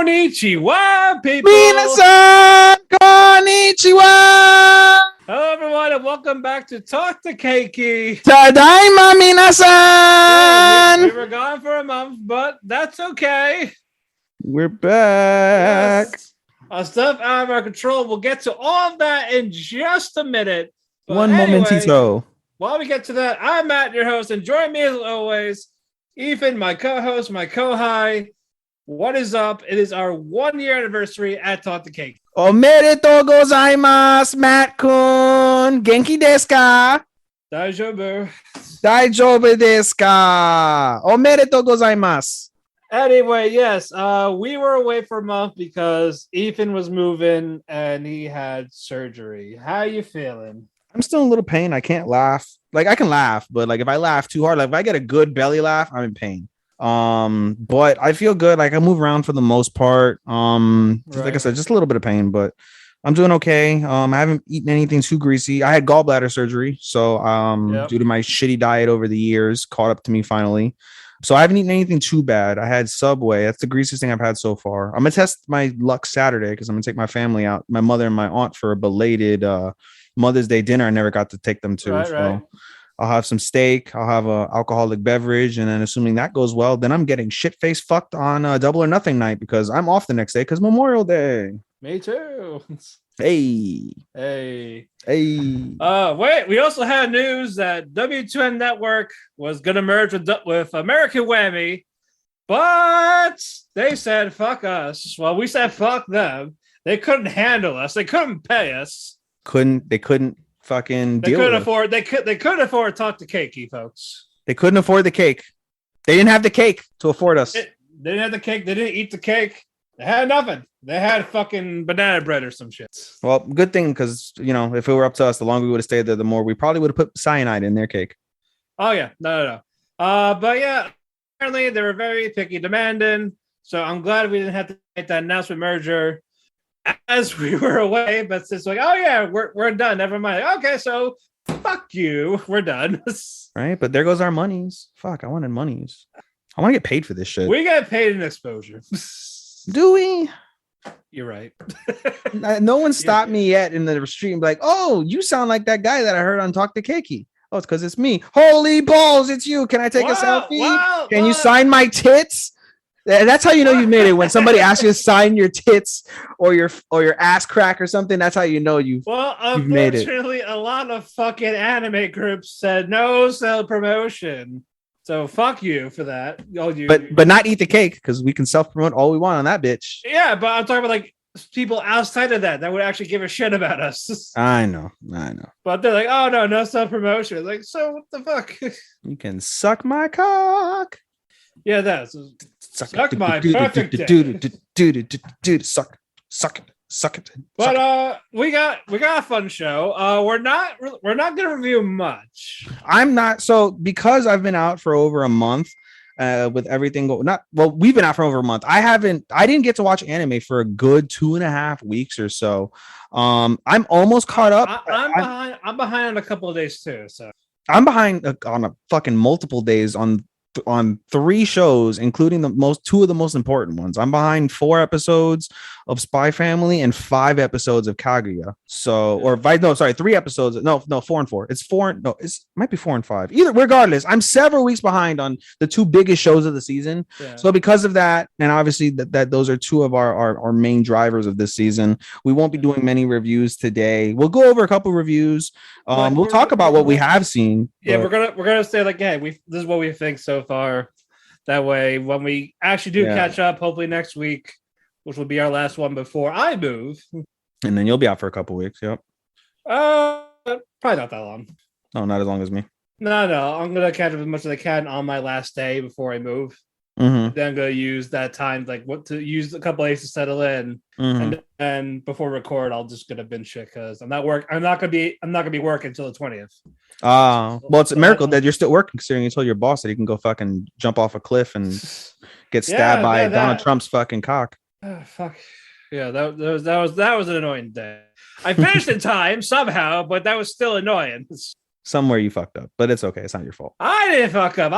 Konnichiwa, people! Minasan konnichiwa! Hello, everyone, and welcome back to Talk the Kēki. Tadaima minasan! We were gone for a month, but that's okay. We're back. Yes. Stuff out of our control. We'll get to all of that in just a minute. But One momentito. While we get to that, I'm Matt, your host, and join me as always, Ethan, my co-host, my co-hi. What is up? It is our 1 year anniversary at Talk the Kēki. Omedetou gozaimasu, Matt-kun. Genki desu ka? Daijoubu. Daijoubu desu ka? Omedetou gozaimasu. Anyway, yes, we were away for a month because Ethan was moving and he had surgery. How you feeling? I'm still in a little pain. I can't laugh. Like, I can laugh, but like if I laugh too hard, like if I get a good belly laugh, I'm in pain. But I feel good. Like I move around for the most part. Like I said, just a little bit of pain, but I'm doing okay. I haven't eaten anything too greasy. I had gallbladder surgery, so due to my shitty diet over the years, caught up to me finally. So I haven't eaten anything too bad. I had Subway. That's the greasiest thing I've had so far. I'm gonna test my luck Saturday because I'm gonna take my family out, my mother and my aunt, for a belated Mother's Day dinner I never got to take them to. Right. I'll have some steak. I'll have a alcoholic beverage, and then assuming that goes well, then I'm getting shit-faced fucked on Double or Nothing night because I'm off the next day because Memorial Day. Me too. Hey. Wait, we also had news that W2M Network was gonna merge with American Whammy, but they said fuck us. Well, we said fuck them. They couldn't handle us. They couldn't pay us. They couldn't fucking deal with it. They couldn't afford Talk the Kēki, folks. They couldn't afford the cake. They didn't have the cake to afford us. They didn't have the cake. They didn't eat the cake. They had nothing. They had fucking banana bread or some shit. Well, good thing, because if it were up to us, the longer we would have stayed there, the more we probably would have put cyanide in their cake. Oh yeah, no. But yeah, apparently they were very picky, demanding. So I'm glad we didn't have to make that announcement merger as we were away. But it's like, oh yeah, we're done. Never mind. Okay, so fuck you. We're done. Right, but there goes our monies. Fuck, I wanted monies. I want to get paid for this shit. We get paid in exposure. Do we? You're right. No one stopped me yet in the street and be like, oh, you sound like that guy that I heard on Talk the Kēki. Oh, it's because it's me. Holy balls, it's you. Can I take a selfie? Can you sign my tits? That's how you know you've made it. When somebody asks you to sign your tits or your ass crack or something, that's how you know you've made it. Unfortunately, a lot of fucking anime groups said no self-promotion. So fuck you for that. But not eat the cake, because we can self-promote all we want on that bitch. Yeah, but I'm talking about like people outside of that would actually give a shit about us. I know. But they're like, oh no self-promotion. Like, so what the fuck? You can suck my cock. Yeah, that's suck my perfect dick. Suck it. But we got a fun show. We're not gonna review much. I'm not, so because I've been out for over a month with everything we've been out for over a month. I didn't get to watch anime for a good 2.5 weeks or so. I'm almost caught up. I'm behind on a couple of days too, so I'm behind on a fucking multiple days on 3 shows, including two of the most important ones. I'm behind 4 episodes of Spy Family and 5 episodes of Kaguya. 3 episodes. No, 4 and 4. It might be 4 and 5. Either, regardless, I'm several weeks behind on the 2 biggest shows of the season. Yeah. So because of that, and obviously that those are 2 of our main drivers of this season, we won't be doing many reviews today. We'll go over a couple reviews. We'll talk about what we have seen. Yeah, we're gonna say like, hey, this is what we think so far. That way, when we actually do catch up, hopefully next week, which will be our last one before I move, and then you'll be out for a couple weeks. Yep. Probably not that long. No, not as long as me. No. I'm gonna catch up as much as I can on my last day before I move. Mm-hmm. Then I'm gonna use that time, to use a couple days to settle in, and before record, I'll just gonna binge shit because I'm not gonna be working until the 20th. Well, it's a miracle that you're still working, considering you told your boss that he can go fucking jump off a cliff and get stabbed by Donald Trump's fucking cock. Fuck. Yeah, that was an annoying day. I finished in time somehow, but that was still annoying. Somewhere you fucked up, but it's okay. It's not your fault. I didn't fuck up.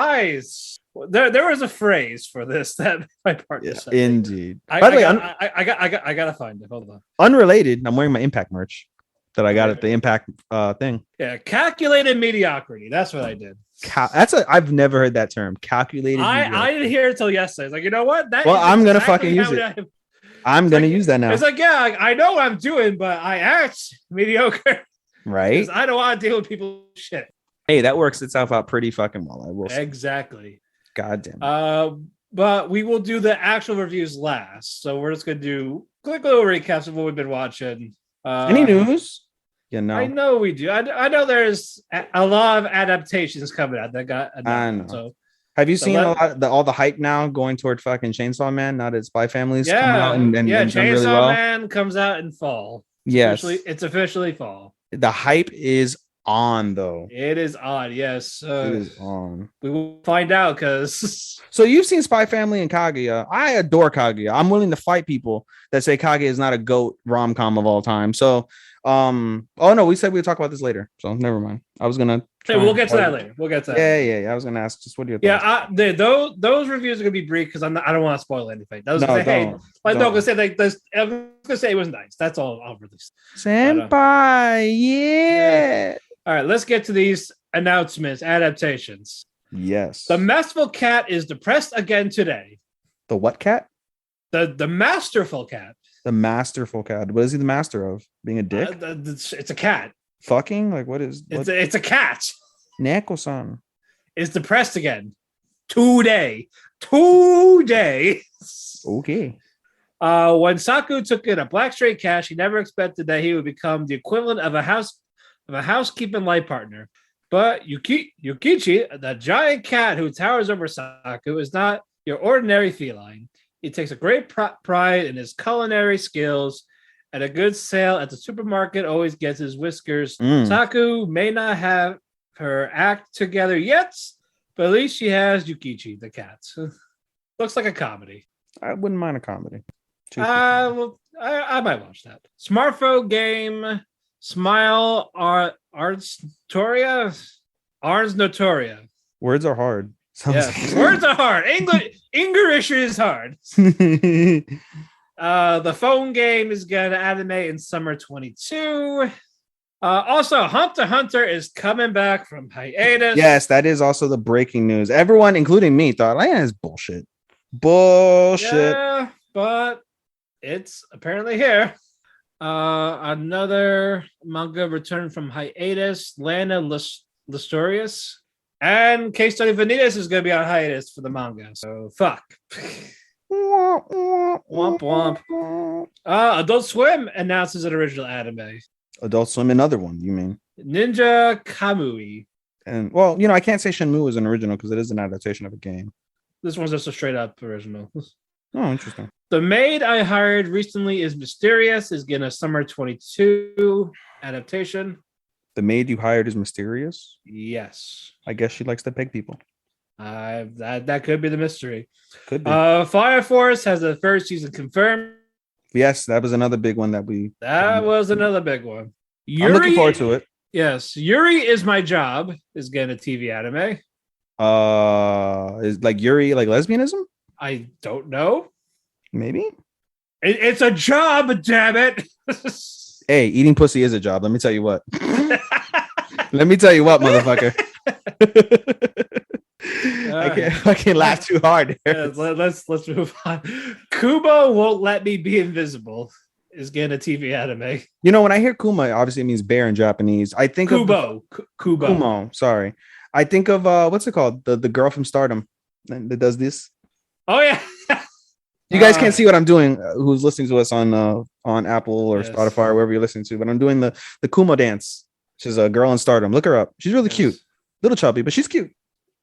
There was a phrase for this that my partner said. Indeed. By the way, I gotta find it. Hold on. Unrelated. I'm wearing my Impact merch that I got at the Impact thing. Yeah, calculated mediocrity. That's what I did. I've never heard that term. Calculated. I didn't hear it until yesterday. It's like, you know what? I'm gonna fucking use it. I'm gonna use that now. It's like, yeah, I know what I'm doing, but I act mediocre. Right. Because I don't want to deal with people's shit. Hey, that works itself out pretty fucking well. I will say. Exactly. God damn. But we will do the actual reviews last. So we're just gonna do quick little recaps of what we've been watching. Any news? Yeah, no. I know we do. I know there's a lot of adaptations coming out that got announced. I know. So have you seen all the hype now going toward fucking Chainsaw Man? Now that Spy Family's coming out and Chainsaw really well? Man comes out in fall. Yes, it's officially fall. The hype is on, though. It is on. Yes, it is on. We will find out because. So you've seen Spy Family and Kaguya. I adore Kaguya. I'm willing to fight people that say Kaguya is not a GOAT rom-com of all time. So. Oh no, we said we'd talk about this later, so never mind. I was gonna. We'll get to that later. We'll get to that. Yeah. I was gonna ask, just what do you? Those reviews are gonna be brief because I don't want to spoil anything. I'm gonna say it was nice. That's all I'll release. Senpai, yeah. All right, let's get to these announcements, adaptations. Yes. The Masterful Cat is depressed again today. The what cat? The Masterful Cat. The Masterful Cat. What is he the master of? Being a dick? It's a cat. Fucking? Like what is? It's a cat. Neko-san is depressed again. Today. Okay. When Saku took in a black stray cat, she never expected that he would become the equivalent of a housekeeping life partner. But Yukichi, the giant cat who towers over Saku, is not your ordinary feline. He takes a great pride in his culinary skills, and a good sale at the supermarket always gets his whiskers. Saku may not have her act together yet, but at least she has Yukichi, the cat. Looks like a comedy. I wouldn't mind a comedy. I might watch that. Smartphone game, Smile Ars Notoria. Words are hard. Yes, words are hard. English is hard. The phone game is going to animate in summer 22. Also, Hunter x Hunter is coming back from hiatus. Yes, that is also the breaking news. Everyone, including me, thought, it's bullshit. Yeah, but it's apparently here. Another manga returned from hiatus, Lana Lustorius. And Case Study Vanitas is going to be on hiatus for the manga. So, fuck. Womp womp. Adult Swim announces an original anime. Adult Swim, another one, you mean? Ninja Kamui. And, I can't say Shenmue is an original because it is an adaptation of a game. This one's just a straight up original. Oh, interesting. The maid I hired recently is mysterious, is getting a summer 22 adaptation. The maid you hired is mysterious? Yes. I guess she likes to peg people. That could be the mystery. Could be. Fire Force has a third season confirmed. Yes, that was another big one that was another big one. I'm looking forward to it. Yes. Yuri Is My Job is getting a TV anime. Is like Yuri like lesbianism? I don't know. Maybe. It's a job, damn it. Hey, eating pussy is a job. Let me tell you what. Motherfucker. I can't laugh too hard. Let's move on. Kubo Won't Let Me Be Invisible is getting a TV anime. When I hear Kuma, obviously it means bear in Japanese. I think Kubo. Kumo. Sorry, I think of what's it called? The girl from Stardom that does this. Oh yeah. You guys can't see what I'm doing. Who's listening to us on Apple or Spotify or wherever you're listening to? But I'm doing the Kumo dance. She's a girl in Stardom. Look her up. She's really cute, little chubby, but she's cute.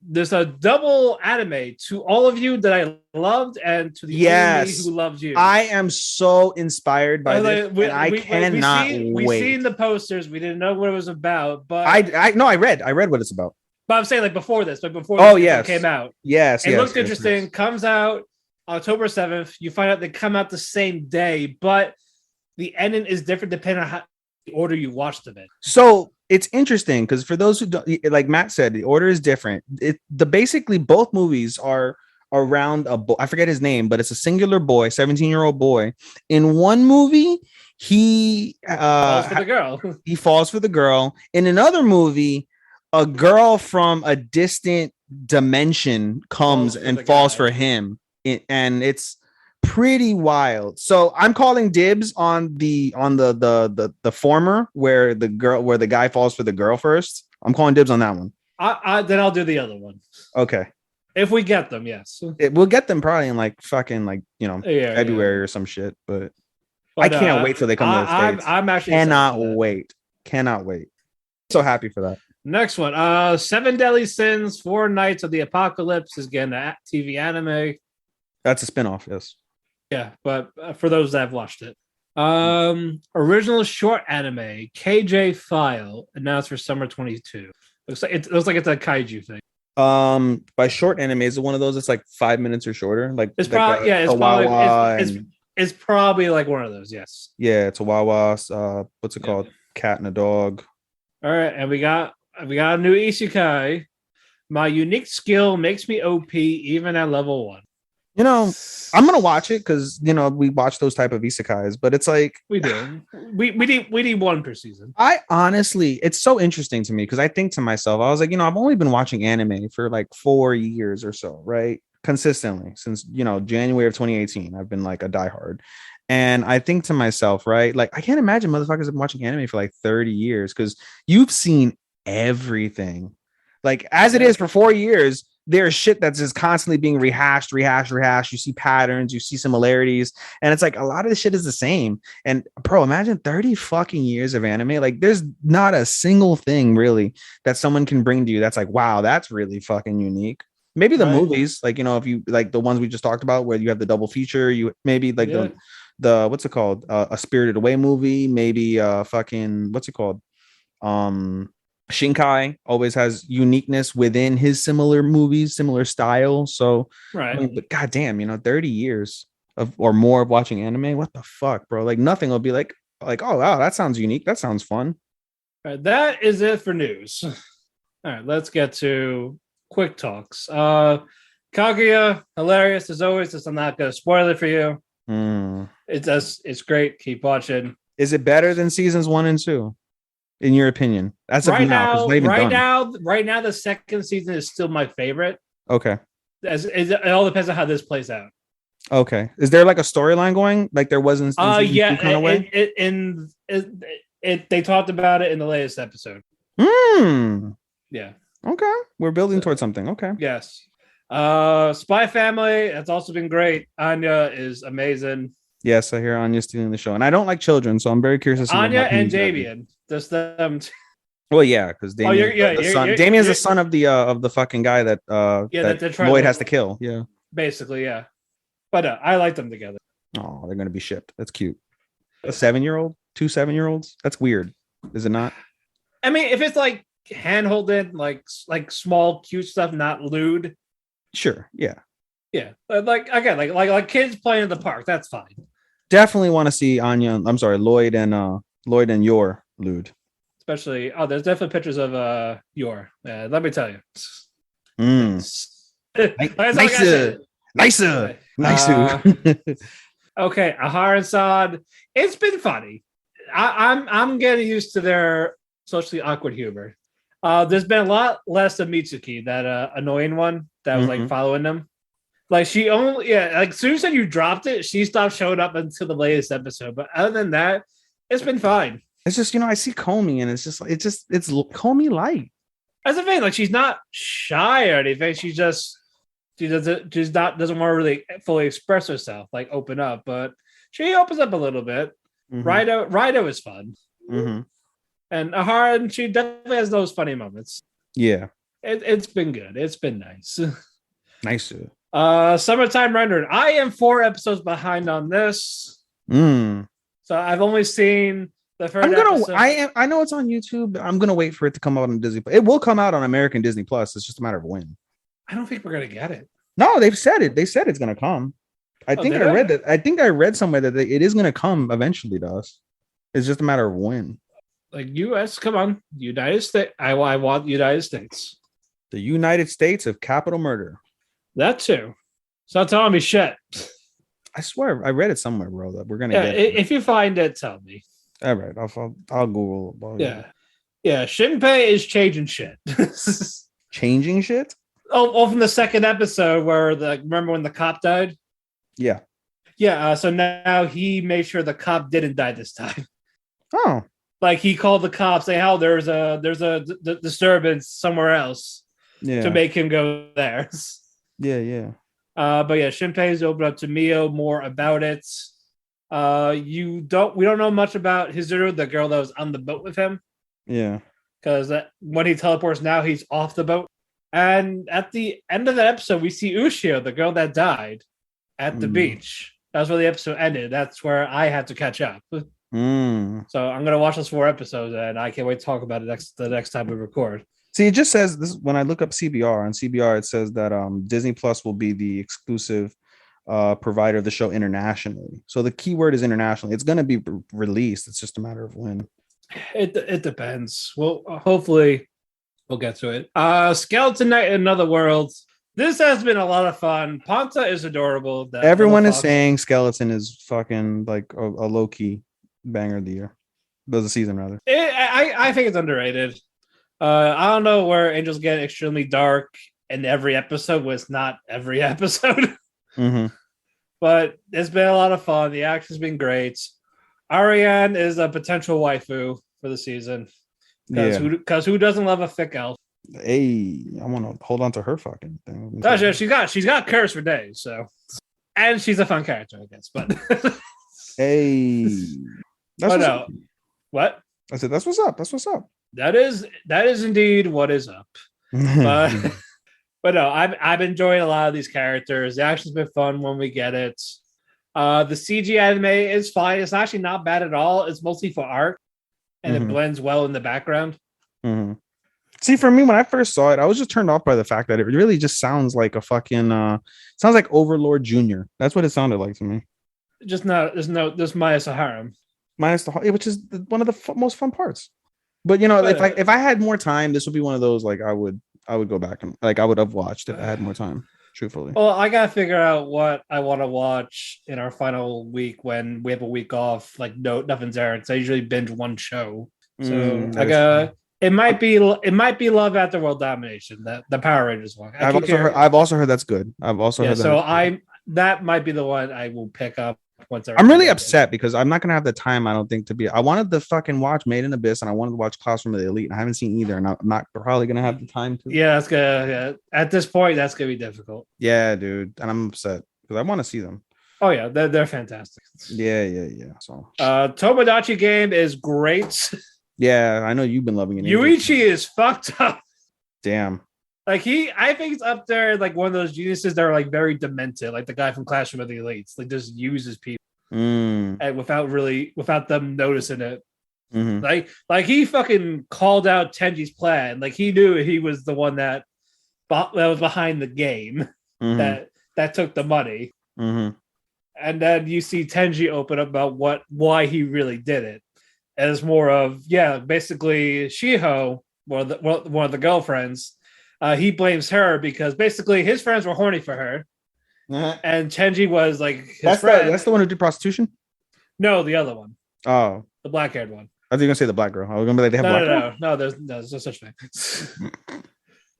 There's a double anime to all of you that I loved and to the enemy who loves you. I am so inspired by this. I cannot wait. We've seen the posters. We didn't know what it was about, but I read what it's about. But I'm saying before this came out. Yes, it looked interesting. Yes. Comes out October 7th. You find out they come out the same day, but the ending is different depending on the order you watched them in. So it's interesting because for those who don't, like Matt said, the order is different. Basically both movies are around a boy. I forget his name, but it's a singular boy, 17-year-old boy. In one movie, he falls for the girl. He falls for the girl. In another movie, a girl from a distant dimension comes and falls for him, and it's pretty wild. So I'm calling dibs on the former, where the guy falls for the girl first. I'm calling dibs on that one. Then I'll do the other one. Okay. If we get them, yes. We'll get them probably in like fucking like, February or some shit, but I can't wait till they come to the States. I'm actually cannot wait. So happy for that. Next one, 7 Deadly Sins, 4 Nights of the Apocalypse is again a TV anime. That's a spinoff, yes. Yeah, but for those that have watched it. Original short anime, KJ File, announced for summer 22. Looks like it's a kaiju thing. By short anime, is it one of those that's like 5 minutes or shorter? Like it's probably it's probably like one of those, yes. Yeah, it's a Wawa. What's it called? Cat and a dog. All right, and we got a new isekai. My unique skill makes me OP even at level 1. I'm gonna watch it because we watch those type of isekais, but it's like we do. We need one per season. I honestly, it's so interesting to me because I think to myself, I was like, I've only been watching anime for like 4 years or so, right? Consistently since January of 2018. I've been like a diehard. And I think to myself, right, like I can't imagine motherfuckers have been watching anime for like 30 years because you've seen everything. Like as it is for 4 years, there's shit that's just constantly being rehashed. You see patterns, you see similarities, and it's like a lot of the shit is the same. And bro, imagine 30 fucking years of anime. Like there's not a single thing really that someone can bring to you that's like, wow, that's really fucking unique. Maybe the movies, like if you like the ones we just talked about where you have the double feature, you maybe like the what's it called, a Spirited Away movie, maybe fucking what's it called, Shinkai always has uniqueness within his similar movies, similar style. So right, but goddamn, 30 years or more of watching anime, what the fuck, bro? Like nothing will be like oh wow, that sounds unique, that sounds fun. All right, that is it for news. All right, let's get to quick talks. Kaguya, hilarious as always. I'm not gonna spoil it for you. It's great. Keep watching. Is it better than seasons 1 and 2? In your opinion? As of right now, the second season is still my favorite. Okay. It all depends on how this plays out. Okay. Is there like a storyline going like there was in yeah, kind of way? They talked about it in the latest episode. Yeah. Okay. We're building towards something. Okay. Yes. Spy Family, that's also been great. Anya is amazing. Yes, I hear Anya's stealing the show, and I don't like children, so I'm very curious to see Anya and Damien. Just them. Well, yeah, because Damien, Damien's the son of the fucking guy that Lloyd has to kill. Yeah, basically, yeah. But I like them together. Oh, they're gonna be shipped. That's cute. A 7-year-old, 2 7-year-olds. That's weird, is it not? I mean, if it's like hand-holding, like small, cute stuff, not lewd. Sure. Yeah. Yeah. Like again, like kids playing in the park. That's fine. Definitely want to see Lloyd and Yor lewd. Especially, there's definitely pictures of Yor. Let me tell you. Nicer. Okay, Ahar and Saad. It's been funny. I'm getting used to their socially awkward humor. There's been a lot less of Mitsuki, that annoying one that was like following them. Like she only, like as soon as you dropped it, she stopped showing up until the latest episode. But other than that, it's been fine. It's just, I see Comey and it's Comey light. That's the thing. Like she's not shy or anything. She doesn't want to really fully express herself, like open up. But she opens up a little bit. Rido is fun. And Ahara, she definitely has those funny moments. Yeah. It's been good. It's been nice. Nice. Summertime Rendering. I am 4 episodes behind on this. So I've only seen the first episode. I know it's on YouTube. I'm gonna wait for it to come out on Disney. It will come out on American Disney Plus. It's just a matter of when. I don't think we're gonna get it. No, they've said it. They said it's gonna come. I think I read that. I think I read somewhere that it is gonna come eventually to us. It's just a matter of when. Like U.S. Come on, United States. I want United States. The United States of capital murder. That too. Stop telling me shit. I swear I read it somewhere, bro. That we're gonna get. If you find it, tell me. All right, I'll Google. Yeah. Shenmue is changing shit. Changing shit. Oh, from the second episode where remember when the cop died? Yeah. Yeah. So now he made sure the cop didn't die this time. Oh. Like he called the cops, saying, "Oh, there's a disturbance somewhere else." Yeah. To make him go there. Yeah. But yeah, Shinpei's opened up to Mio more about it. We don't know much about Hizuru, the girl that was on the boat with him. Yeah. Because when he teleports now, he's off the boat. And at the end of the episode, we see Ushio, the girl that died, at the beach. That's where the episode ended. That's where I had to catch up. So I'm gonna watch those 4 episodes, and I can't wait to talk about it the next time we record. See, it just says this when I look up CBR. On CBR, it says that Disney Plus will be the exclusive provider of the show internationally. So the keyword is internationally. It's going to be released. It's just a matter of when. It depends. Well, hopefully we'll get to it. Skeleton Knight in Another World. This has been a lot of fun. Ponta is adorable. Everyone is saying Skeleton is fucking like a low key banger of the year. The season rather. I think it's underrated. I don't know where Angels get extremely dark and every episode was not every episode. But it's been a lot of fun. The action's been great. Ariane is a potential waifu for the season. Because who doesn't love a thick elf? Hey, I want to hold on to her fucking thing. She's got curse for days, so. And she's a fun character, I guess. But hey. What? I said that's what's up. That's what's up. That is indeed what is up. But no, I've enjoyed a lot of these characters. The action's been fun when we get it. The CG anime is fine. It's actually not bad at all. It's mostly for art, and it blends well in the background. See, for me, when I first saw it, I was just turned off by the fact that it really just sounds like a fucking sounds like Overlord Junior. That's what it sounded like to me. Just there's minus a harem. Minus which is one of the most fun parts. But if I had more time, this would be one of those like I would go back and like I would have watched if I had more time. Truthfully, well, I gotta figure out what I want to watch in our final week when we have a week off. Like nothing's airing. So I usually binge one show. So it might be Love After World Domination, the Power Rangers one. I've also heard that's good. I've also heard that. So that might be the one I will pick up. I'm really upset because I'm not gonna have the time. I don't think to be. I wanted to fucking watch Made in Abyss and I wanted to watch Classroom of the Elite. And I haven't seen either, and I'm not probably gonna have the time to. Yeah, that's gonna. Yeah. At this point, that's gonna be difficult. Yeah, dude, and I'm upset because I want to see them. Oh yeah, they're fantastic. Yeah. So, Tomodachi Game is great. Yeah, I know you've been loving it. Yuichi is fucked up. Damn. Like I think it's up there, like one of those geniuses that are like very demented, like the guy from Classroom of the Elites, like just uses people and without them noticing it. Like he fucking called out Tenji's plan. Like he knew he was the one that was behind the game that took the money. And then you see Tenji open up about why he really did it. And it's more of basically Shiho, one of the girlfriends. He blames her because basically his friends were horny for her, and Tenji was like his friend. That's the one who did prostitution. No, the other one. Oh, the black-haired one. I think you're gonna say the black girl. I was gonna be like, they have black girl. No, there's no such thing.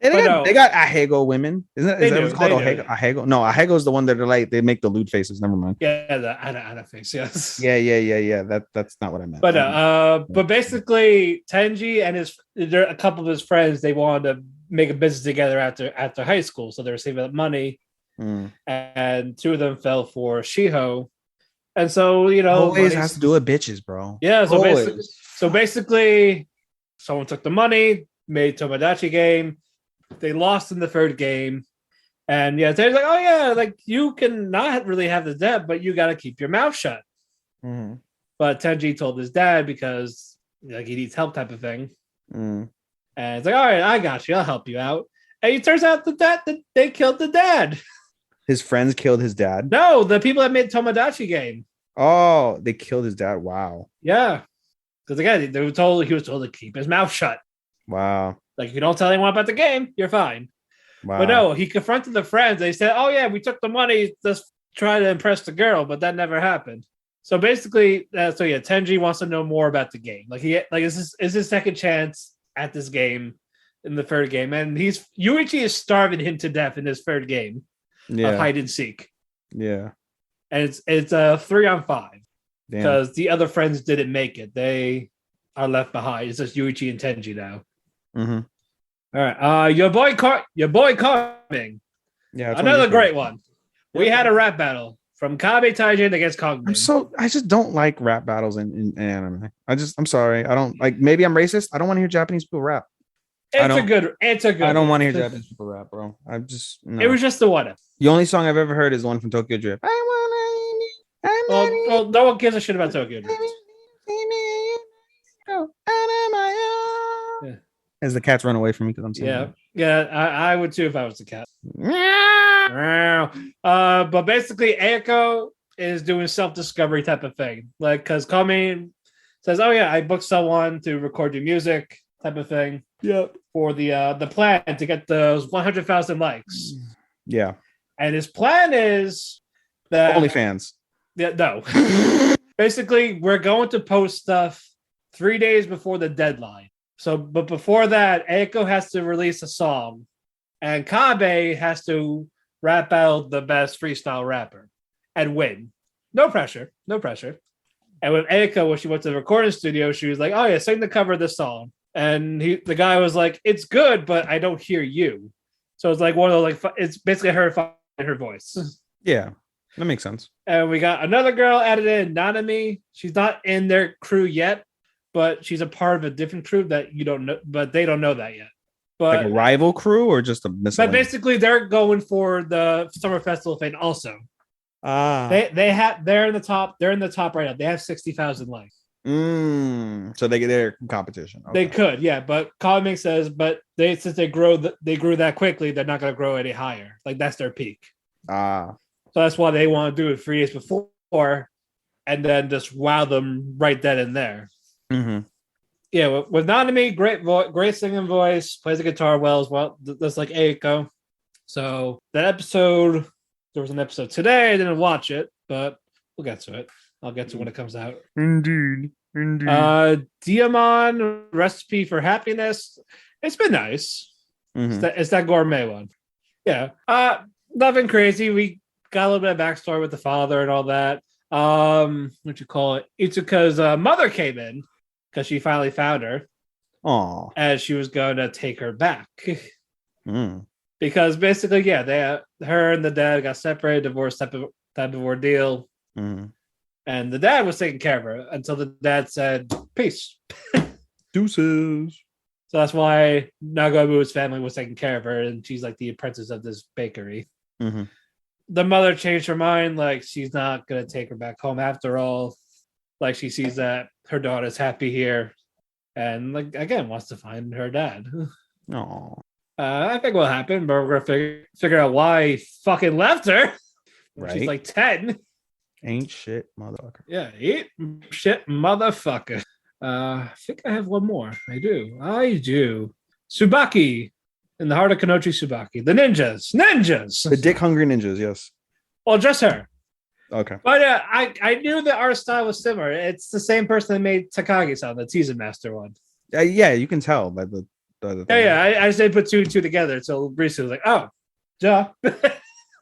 They got Ahego women. Is that what's called Ahego? No, Ahego is the one that are like they make the lewd faces. Never mind. Yeah, the Ana face. Yes. Yeah. That's not what I meant. But basically, Tenji and a couple of his friends, they wanted to make a business together after high school, so they were saving up money, and 2 of them fell for Shiho, and so always has to do with bitches, bro. Yeah, so basically, someone took the money, made Tomodachi Game. They lost in the 3rd game, and they're like, oh yeah, like you can not really have the debt, but you got to keep your mouth shut. But Tenji told his dad because like he needs help, type of thing. And it's like, all right, I got you. I'll help you out. And it turns out that they killed the dad. His friends killed his dad? No, the people that made Tomodachi Game. Oh, they killed his dad. Wow. Yeah. Because again, he was told to keep his mouth shut. Wow. Like, if you don't tell anyone about the game, you're fine. Wow. But no, he confronted the friends. They said, "Oh yeah, we took the money to try to impress the girl, but that never happened." So basically, Tenji wants to know more about the game. Like is his second chance at this game in the third game, and Yuichi is starving him to death in his third game of hide and seek. Yeah, and it's a 3-on-5 because Damn. the other friends didn't make it. They are left behind. It's just Yuichi and Tenji now. Mm-hmm. All right, your boy coming. Yeah, another great one. We had a rap battle from Kabe Taijin against Kongmin. I just don't like rap battles in anime. I'm sorry. I don't like. Maybe I'm racist. I don't want to hear Japanese people rap. It's a good. I don't want to hear Japanese people rap, bro. No. It was just the one. The only song I've ever heard is the one from Tokyo Drift. Well, no one gives a shit about Tokyo Drift. Yeah. As the cats run away from me because I'm saying I would too if I was the cat. But basically, Aiko is doing self-discovery type of thing, like because Kami says, "Oh yeah, I booked someone to record your music," type of thing. Yep. For the plan to get those 100,000 likes. Yeah. And his plan is that OnlyFans. Yeah, no. Basically, we're going to post stuff 3 days before the deadline. So, but before that, Aiko has to release a song, and Kabe has to rap out the best freestyle rapper and win. No pressure. And with Aiko, when she went to the recording studio, she was like, "Oh yeah, sing the cover of this song." And the guy was like, "It's good, but I don't hear you." So it's like one of those, like, it's basically her finding her voice. Yeah, that makes sense. And we got another girl added in, Nanami. She's not in their crew yet, but she's a part of a different crew that you don't know, but they don't know that yet. But like a rival crew or just a miscellaneous? But basically, they're going for the summer festival thing also. They're in the top. They're in the top right now. They have 60,000 likes. So they get their competition. Okay. They could, yeah. But Comic says, since they grew that quickly, they're not going to grow any higher. Like that's their peak. So that's why they want to do it 3 days before, and then just wow them right then and there. Mm-hmm. Yeah, with Nanami, great singing voice, plays the guitar well as well, just like Aiko. So that episode, there was an episode today. I didn't watch it, but we'll get to it. I'll get to it when it comes out. Indeed. Diamond Recipe for Happiness. It's been nice. Mm-hmm. It's that gourmet one. Yeah. Nothing crazy. We got a little bit of backstory with the father and all that. What you call it? Itsuka's mother came in because she finally found her. Aww. As she was going to take her back. Mm. Because basically, her and the dad got separated, divorce type of ordeal. Mm. And the dad was taking care of her until the dad said, "Peace." Deuces. So that's why Nagamu's family was taking care of her, and she's like the apprentice of this bakery. Mm-hmm. The mother changed her mind, like she's not going to take her back home after all. Like she sees that her daughter's happy here, and like again wants to find her dad. Aww. I think what happened, but we're gonna figure out why he fucking left her. Right. She's like 10. Ain't shit, motherfucker. Yeah, ain't shit, motherfucker. I think I have one more. I do. Tsubaki in the heart of Kanochi Tsubaki. The ninjas. The dick hungry ninjas, yes. Well, just her. Okay. But I knew the art style was similar. It's the same person that made Takagi-san, the Teaser Master one. Yeah, you can tell by the I just didn't put two and two together. So Brice was like, "Oh, duh."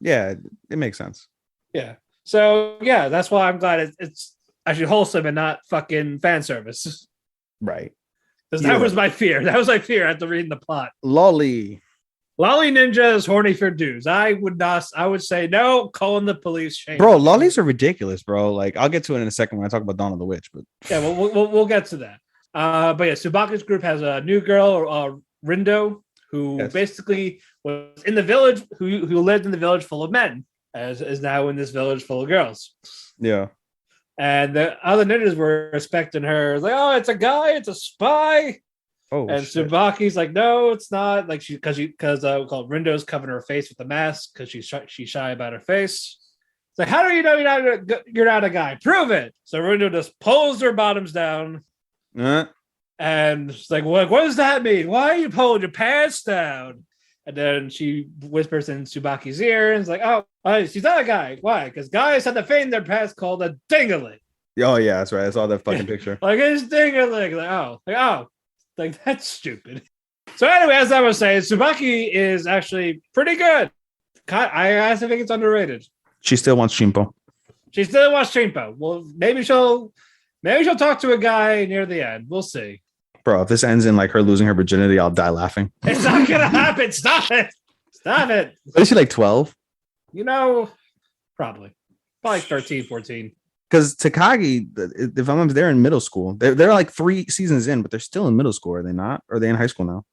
Yeah, it makes sense. Yeah. So yeah, that's why I'm glad it's actually wholesome and not fucking fan service. Right. Because that was my fear. That was my fear after reading the plot. Lolly Ninja is horny for dudes. I would say no, calling the police. Shame. Bro, lollies are ridiculous, bro. Like I'll get to it in a second when I talk about Dawn of the Witch, but yeah, we'll get to that. But yeah, Tsubaki's group has a new girl, Rindo, who basically was in the village, who lived in the village full of men, as is now in this village full of girls. Yeah. And the other ninjas were respecting her, like, "Oh, it's a guy, it's a spy." Oh, and shit. Tsubaki's like, "No, it's not." Like because Rindo's covering her face with the mask because she's shy about her face. It's like, how do you know you're not a guy? Prove it. So Rindo just pulls her bottoms down, And it's like, what does that mean? Why are you pulling your pants down? And then she whispers in Tsubaki's ear and it's like, oh, she's not a guy. Why? Because guys have the thing in their past called a dingaling. Oh yeah, that's right. I saw that fucking picture. Like it's dingaling. Like that's stupid. So anyway, as I was saying, Tsubaki is actually pretty good. I actually think it's underrated. She still wants Shimpo. She still wants Shimpo. Well, maybe she'll talk to a guy near the end. We'll see. Bro, if this ends in like her losing her virginity, I'll die laughing. It's not gonna happen. Stop it. Is she like 12? Probably 13, 14. Because Takagi, if I'm they're in middle school. They're like 3 seasons in, but they're still in middle school, are they not? Or are they in high school now?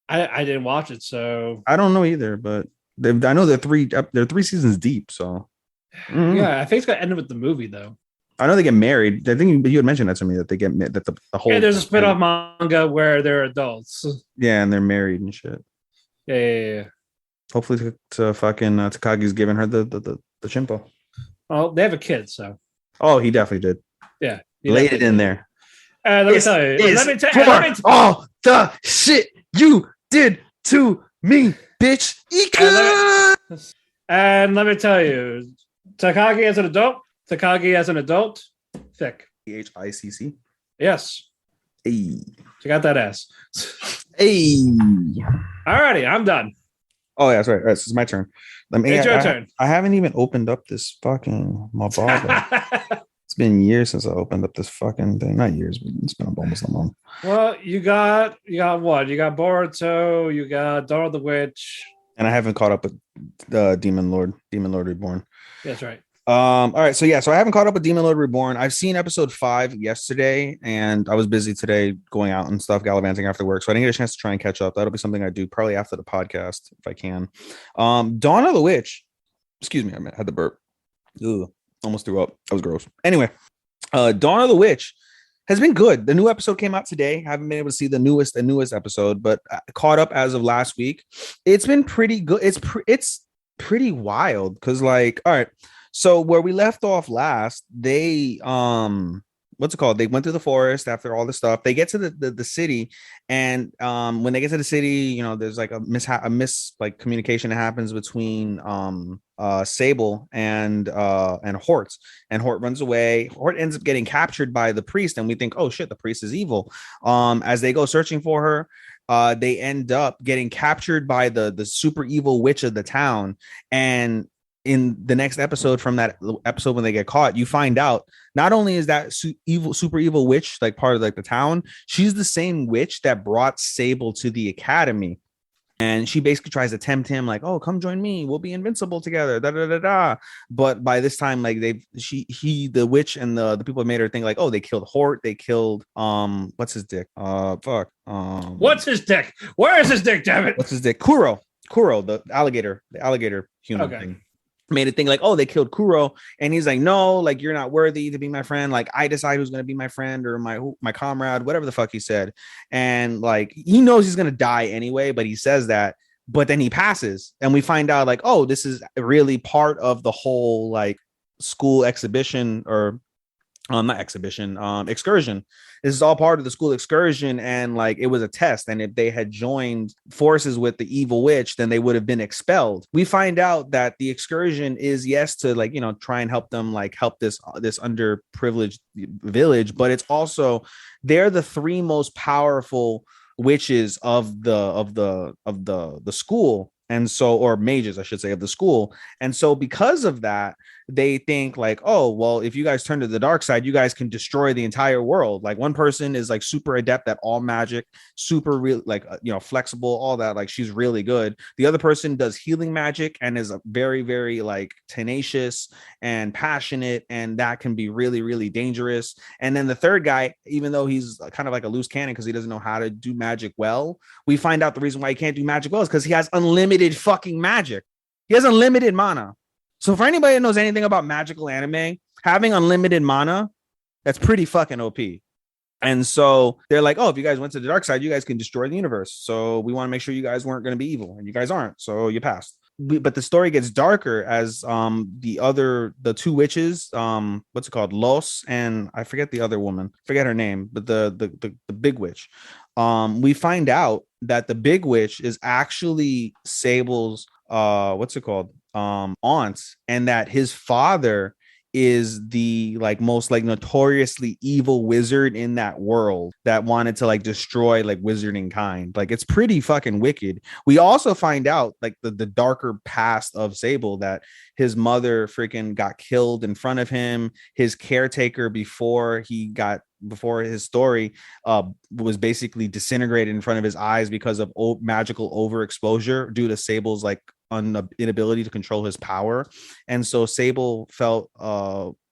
I didn't watch it, so I don't know either, but I know they're 3 seasons deep, so yeah, I think it's gonna end with the movie though. I know they get married. I think you had mentioned that to me that they get that the whole. Yeah, there's a spin-off manga where they're adults. Yeah, and they're married and shit. Yeah. Hopefully, to fucking Takagi's giving her the chimpo. Well, they have a kid, so. Oh, he definitely did. Yeah, laid it in there. Let me tell you. All the shit you did to me, bitch. And let me tell you, Takagi as an adult, thick. THICC. Yes. Hey. Check out that ass. Hey. Alrighty, I'm done. Oh, yeah, that's right. This is my turn. It's your turn. I haven't even opened up this fucking Mababa. It's been years since I opened up this fucking thing. Not years, but it's been almost a month. Well, you got what? You got Boruto, you got Dawn of the Witch. And I haven't caught up with Demon Lord Reborn. That's right. All right, so I haven't caught up with Demon Lord Reborn. I've seen episode 5 yesterday, and I was busy today going out and stuff, gallivanting after work, so I didn't get a chance to try and catch up. That'll be something I do probably after the podcast if I can. Dawn of the Witch. Excuse me, I had the burp. Ugh, almost threw up. That was gross. Anyway, Dawn of the Witch has been good. The new episode came out today. Haven't been able to see the newest episode, but caught up as of last week. It's been pretty good. It's pretty wild because, like, all right. So where we left off last, they what's it called? They went through the forest after all this stuff. They get to the city, and when they get to the city, there's like a communication that happens between Sable and Hort, and Hort runs away. Hort ends up getting captured by the priest, and we think, oh shit, the priest is evil. As they go searching for her, they end up getting captured by the super evil witch of the town. And in the next episode, from that episode when they get caught, you find out not only is that super evil witch like part of like the town, she's the same witch that brought Sable to the academy. And she basically tries to tempt him, like, "Oh, come join me. We'll be invincible together." Da da da da. But by this time, like the witch and the people that made her think, like, "Oh, they killed Hort. They killed what's his dick? What's his dick? Where is his dick? Damn it! What's his dick? Kuro, the alligator human thing." Made it think like, oh, they killed Kuro, and he's like, no, like you're not worthy to be my friend. Like I decide who's gonna be my friend or my comrade, whatever the fuck he said. And like he knows he's gonna die anyway, but he says that. But then he passes, and we find out like, oh, this is really part of the whole like school exhibition or not exhibition, excursion. This is all part of the school excursion, and like it was a test, and if they had joined forces with the evil witch, then they would have been expelled. We find out that the excursion is to like try and help them, like help this underprivileged village, but it's also they're the 3 most powerful witches of the school. And so, or mages, I should say, of the school. And so because of that, they think like, oh, well, if you guys turn to the dark side, you guys can destroy the entire world. Like one person is like super adept at all magic, super real, like, flexible, all that. Like she's really good. The other person does healing magic and is a very, very like tenacious and passionate. And that can be really, really dangerous. And then the third guy, even though he's kind of like a loose cannon because he doesn't know how to do magic well, we find out the reason why he can't do magic well is because he has unlimited fucking magic. He has unlimited mana. So for anybody that knows anything about magical anime, having unlimited mana, that's pretty fucking OP. And so they're like, oh, if you guys went to the dark side, you guys can destroy the universe. So we want to make sure you guys weren't going to be evil, and you guys aren't. So you passed. but the story gets darker as the two witches, what's it called, Los, and I forget the other woman, forget her name, but the big witch. We find out that the big witch is actually Sable's what's it called, aunt, and that his father is the like most like notoriously evil wizard in that world that wanted to like destroy like wizarding kind. Like it's pretty fucking wicked. We also find out like the darker past of Sable, that his mother freaking got killed in front of him. His caretaker before his story was basically disintegrated in front of his eyes because of magical overexposure due to Sable's like inability to control his power. And so Sable felt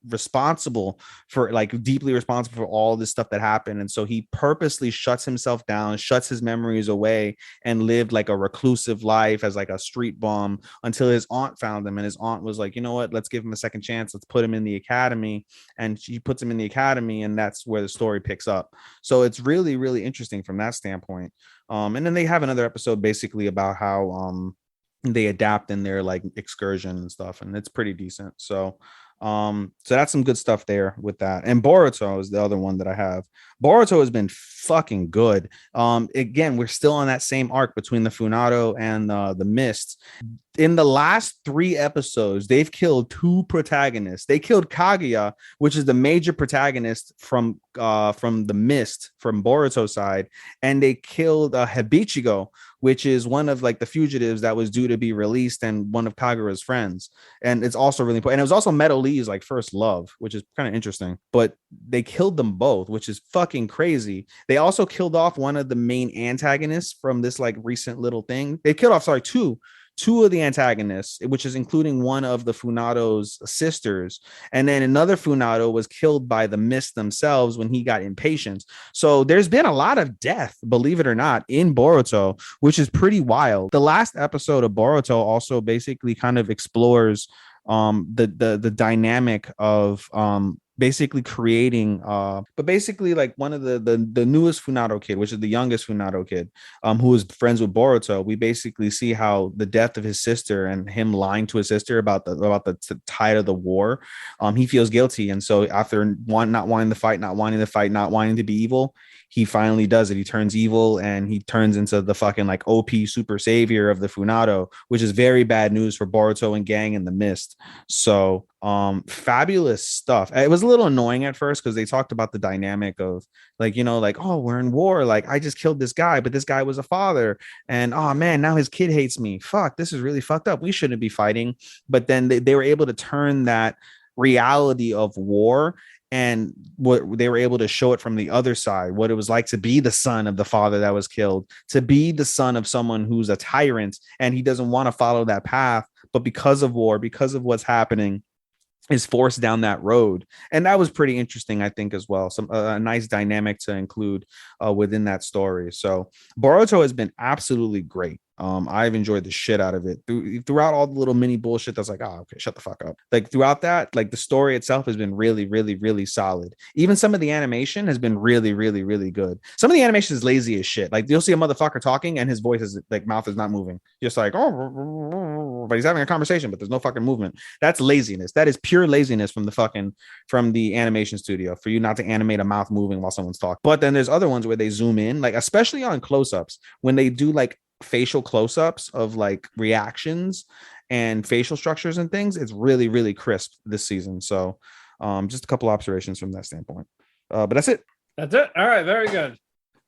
responsible for like deeply responsible for all this stuff that happened. And so he purposely shuts himself down, shuts his memories away, and lived like a reclusive life as like a street bum until his aunt found him. And his aunt was like, you know what, let's give him a second chance, let's put him in the academy. And she puts him in the academy, and that's where the story picks up. So it's really, really interesting from that standpoint. And then they have another episode basically about how they adapt in their like excursion and stuff, and it's pretty decent. So that's some good stuff there with that. And Boruto is the other one that I have. Boruto has been fucking good. Again, we're still on that same arc between the Funado and the Mist. In the last 3 episodes, they've killed 2 protagonists. They killed Kaguya, which is the major protagonist from the Mist, from Boruto's side, and they killed Hibichigo, which is one of like the fugitives that was due to be released and one of Kagura's friends. And it's also really important. And it was also Metal Lee's like first love, which is kind of interesting. But they killed them both, which is fucking crazy. They also killed off one of the main antagonists from this like recent little thing. They killed off, sorry, two of the antagonists, which is including one of the Funado's sisters. And then another Funado was killed by the Mist themselves when he got impatient. So there's been a lot of death, believe it or not, in Boruto, which is pretty wild. The last episode of Boruto also basically kind of explores the dynamic of basically creating but basically like one of the newest Funado kid, which is the youngest Funado kid, who is friends with Boruto. We basically see how the death of his sister and him lying to his sister about the tide of the war, he feels guilty. And so after not wanting to fight, not wanting to be evil, he finally does it. He turns evil and he turns into the fucking like OP super savior of the Funado, which is very bad news for Boruto and gang and the Mist. So fabulous stuff. It was a little annoying at first because they talked about the dynamic of like, you know, like, oh, we're in war, like I just killed this guy, but this guy was a father, and oh man, now his kid hates me. Fuck, this is really fucked up, we shouldn't be fighting. But then they were able to turn that reality of war, and what they were able to show it from the other side, what it was like to be the son of the father that was killed, to be the son of someone who's a tyrant and he doesn't want to follow that path, but because of war, because of what's happening, is forced down that road. And that was pretty interesting, I think, as well. Some a nice dynamic to include within that story. So Boruto has been absolutely great. I've enjoyed the shit out of it throughout all the little mini bullshit that's like, oh, okay, shut the fuck up. Like throughout that, like the story itself has been really, really, really solid. Even some of the animation has been really, really, really good. Some of the animation is lazy as shit. Like you'll see a motherfucker talking and his voice is like, mouth is not moving. Just like, oh, but he's having a conversation, but there's no fucking movement. That's laziness. That is pure laziness from the animation studio, for you not to animate a mouth moving while someone's talking. But then there's other ones where they zoom in, like especially on close-ups, when they do like facial close-ups of like reactions and facial structures and things. It's really, really crisp this season. So just a couple observations from that standpoint, but that's it. All right, very good.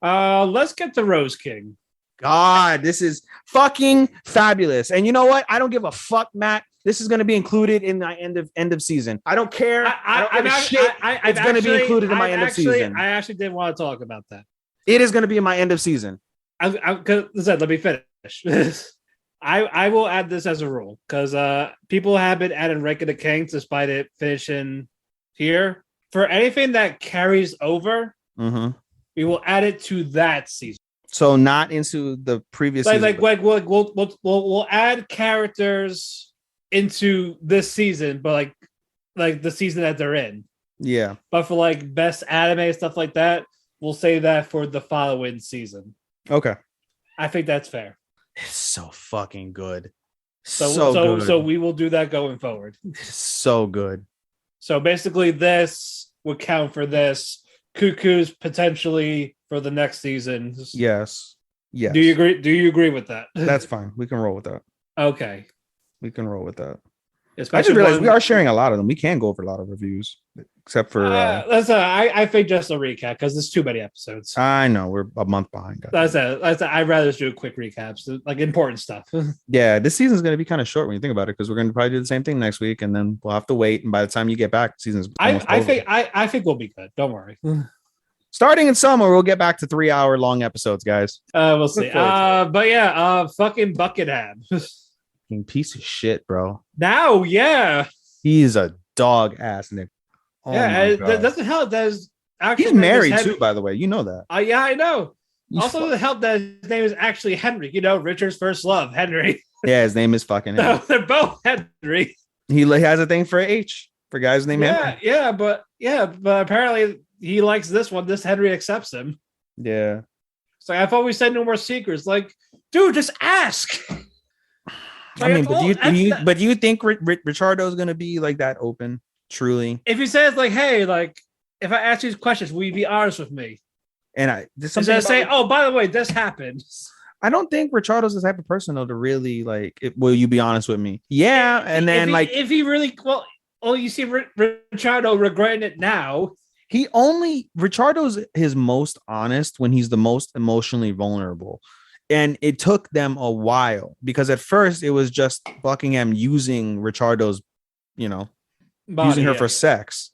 Let's get to Rose King. God, this is fucking fabulous. And you know what, I don't give a fuck, Matt. This is going to be included in my end of season. I don't care. It's going to be included in my end of season. I actually didn't want to talk about that. It is going to be in my end of season. Let me finish. I will add this as a rule because people have been adding Rank of the Kings despite it finishing here. For anything that carries over, we will add it to that season. So not into the previous season. We'll add characters into this season, but like the season that they're in. Yeah. But for like best anime stuff like that, we'll save that for the following season. Okay. I think that's fair. It's so fucking good. So we will do that going forward. So good. So basically, this would count for this. Cuckoo's potentially for the next season. Yes. Do you agree? Do you agree with that? That's fine. We can roll with that. Okay. We can roll with that. Especially I just realized we are sharing a lot of them. We can go over a lot of reviews, except for. I think just a recap because there's too many episodes. I know we're a month behind. I'd rather just do quick recaps, like important stuff. Yeah, this season's going to be kind of short when you think about it, because we're going to probably do the same thing next week, and then we'll have to wait. And by the time you get back, the season's I think we'll be good. Don't worry. Starting in summer, we'll get back to 3-hour long episodes, guys. We'll see. But yeah, fucking Buckingham. Piece of shit, bro. Now, yeah, he's a dog ass Nick. Oh yeah, that doesn't help. He's married too, by the way. You know that. Yeah, I know. Also, doesn't help that his name is actually Henry. You know, Richard's first love, Henry. Yeah, his name is fucking Henry. So they're both Henry. He has a thing for H for guys named Henry. Yeah, but apparently he likes this one. This Henry accepts him. Yeah. So I've always said no more secrets. Like, dude, just ask. I mean, but do you think Richardo is going to be like that open? Truly, if he says like, "Hey, like, if I ask you these questions, will you be honest with me?" And instead of saying, "Oh, by the way, this happened." I don't think Richardo's the type of person though to really like. Will you be honest with me? Yeah, and then if he really you see Richardo regretting it now. Richardo's his most honest when he's the most emotionally vulnerable. And it took them a while because at first it was just Buckingham using Richardo's, using her for sex,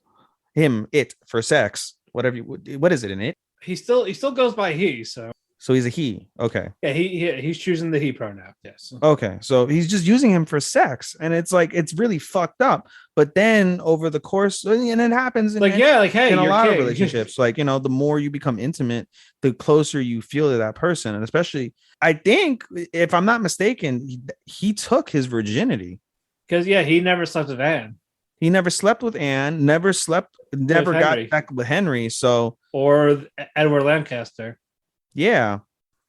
for sex, whatever. What is it in it? He still goes by he. So he's a he. Okay. Yeah, he's choosing the he pronoun. Yes. Okay. So he's just using him for sex, and it's like it's really fucked up. But then over the course, and it happens in a lot of relationships. Like the more you become intimate, the closer you feel to that person, and especially, I think, if I'm not mistaken, he took his virginity because he never slept with Anne. He never slept with Anne. Never got back with Henry. Or Edward Lancaster. Yeah,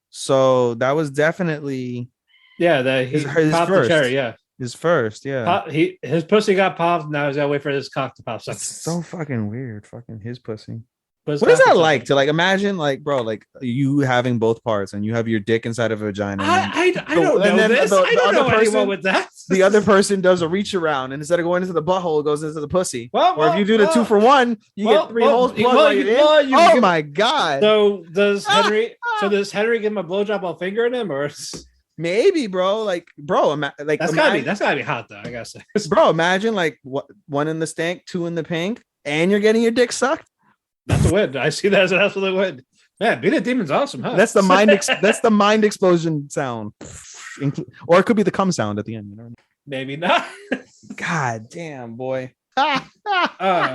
so that was definitely his first. Cherry, his first. Yeah, his pussy got popped. Now he's gotta wait for his cock to pop. That's so fucking weird. Fucking his pussy. What is that like to imagine bro, you having both parts and you have your dick inside of a vagina? I don't know this. I don't know anyone with that. The other person does a reach around and instead of going into the butthole, it goes into the pussy. Or if you do the 2 for 1, you get 3 holes. Oh my god! So does Henry? Does Henry give him a blowjob while fingering him, or maybe, bro? That's gotta be hot though. I gotta say, bro. Imagine 1 in the stank, 2 in the pink, and you're getting your dick sucked. That's a win. I see that as an absolute win. Man, being a demon's awesome, huh? That's the mind. That's the mind explosion sound, or it could be the cum sound at the end. Maybe not. God damn, boy. But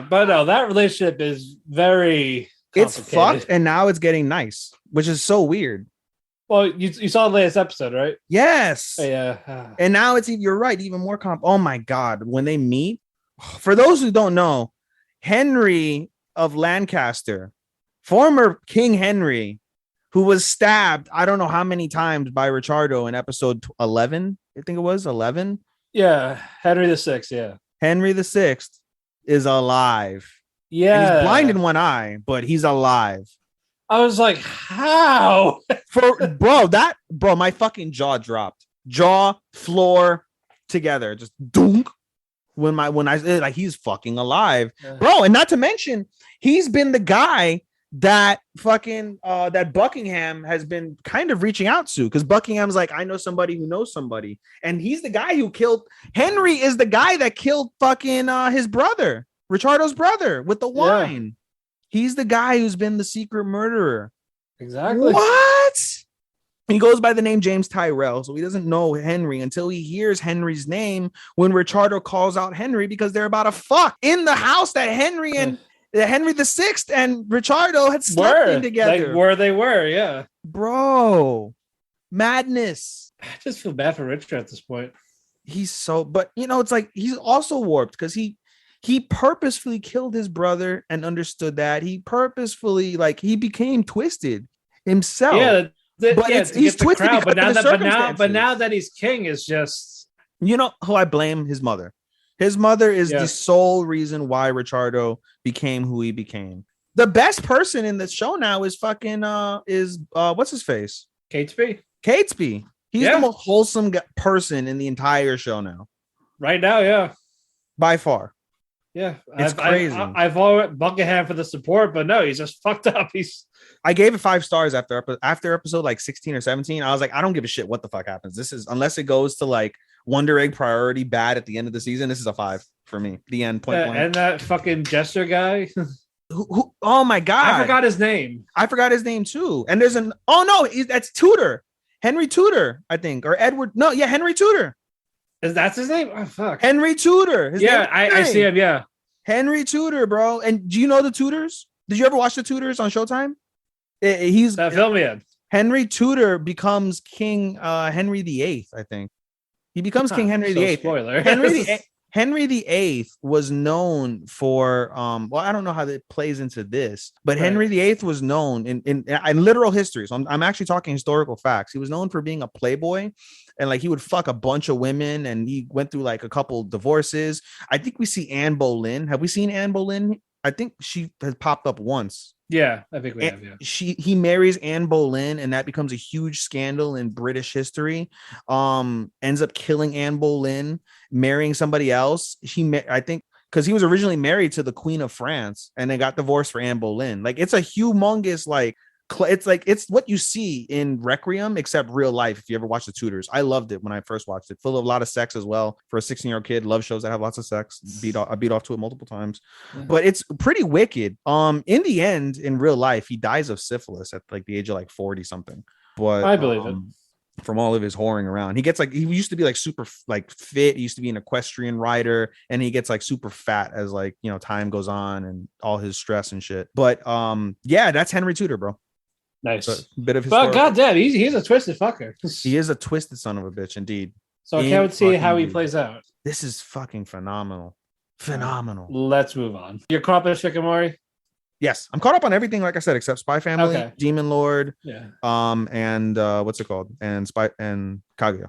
no, that relationship is very. It's fucked, and now it's getting nice, which is so weird. Well, you saw the latest episode, right? Yes. Yeah. And now you're right, even more Oh my god, when they meet. For those who don't know, Henry of Lancaster, former King Henry, who was stabbed I don't know how many times by Richardo in episode 11. I think it was 11. Yeah, Henry VI. Yeah, Henry VI is alive. Yeah, and he's blind in one eye, but he's alive. I was like, how? Bro, my fucking jaw dropped. Floor together, just dunk. When I he's fucking alive, bro, and not to mention he's been the guy that fucking that Buckingham has been kind of reaching out to, because Buckingham's like, I know somebody who knows somebody, and he's the guy who killed Henry. Is the guy that killed fucking his brother, Richardo's brother, with the wine. He's the guy who's been the secret murderer. Exactly. What? He goes by the name James Tyrell, so he doesn't know Henry until he hears Henry's name when Richardo calls out Henry, because they're about to fuck in the house that Henry VI and Richardo had slept in together. They were, yeah. Bro, madness. I just feel bad for Richard at this point. But it's like he's also warped because he purposefully killed his brother and understood that. He purposefully, he became twisted himself. Yeah. He's twisted. Crowd, but now that he's king, is just You know who I blame? His mother. His mother is the sole reason why Ricciardo became who he became. The best person in the show now is fucking what's his face? Catesby. He's the most wholesome person in the entire show now. Right now, yeah. By far. Yeah. It's crazy. I've always Buckingham for the support, but no, he's just fucked up. I gave it 5 stars after episode like 16 or 17. I was like, I don't give a shit what the fuck happens. This is, unless it goes to like Wonder Egg priority bad at the end of the season, this is a 5 for me. The end, point blank. And that fucking jester guy. who oh my god. I forgot his name. I forgot his name too. And there's that's Tudor. Henry Tudor, I think. Or Edward. No, yeah, Henry Tudor. That's his name? Oh fuck. Henry Tudor. I see him, yeah. Henry Tudor, bro. And do you know the Tudors? Did you ever watch the Tudors on Showtime? He's that film in. Henry Tudor becomes King Henry VIII, I think. He becomes King Henry VIII. Spoiler. Henry VIII was known for well, I don't know how that plays into this, but right. Henry VIII was known in literal history. So I'm actually talking historical facts. He was known for being a playboy, and like he would fuck a bunch of women, and he went through like a couple divorces. I think we see Anne Boleyn. Have we seen Anne Boleyn? I think she has popped up once. Yeah, I think we have. Yeah, he marries Anne Boleyn, and that becomes a huge scandal in British history. Ends up killing Anne Boleyn, marrying somebody else. I think because he was originally married to the Queen of France, and they got divorced for Anne Boleyn. Like it's a humongous it's what you see in Requiem, except real life. If you ever watch the Tudors, I loved it when I first watched it. Full of a lot of sex as well for a 16-year-old kid. Love shows that have lots of sex. I beat off to it multiple times, but it's pretty wicked. In the end, in real life, he dies of syphilis at like the age of like 40 something. But I believe it. From all of his whoring around, he used to be like super like fit. He used to be an equestrian rider, and he gets like super fat as like time goes on and all his stress and shit. But yeah, that's Henry Tudor, bro. Nice. So, bit of but goddamn, he's a twisted fucker. He is a twisted son of a bitch, indeed. So I can't see how he plays out. This is fucking phenomenal. Phenomenal. Let's move on. You're caught up in Shikimori? Yes, I'm caught up on everything, like I said, except Spy Family, Demon Lord, and what's it called? And Spy and Kaguya.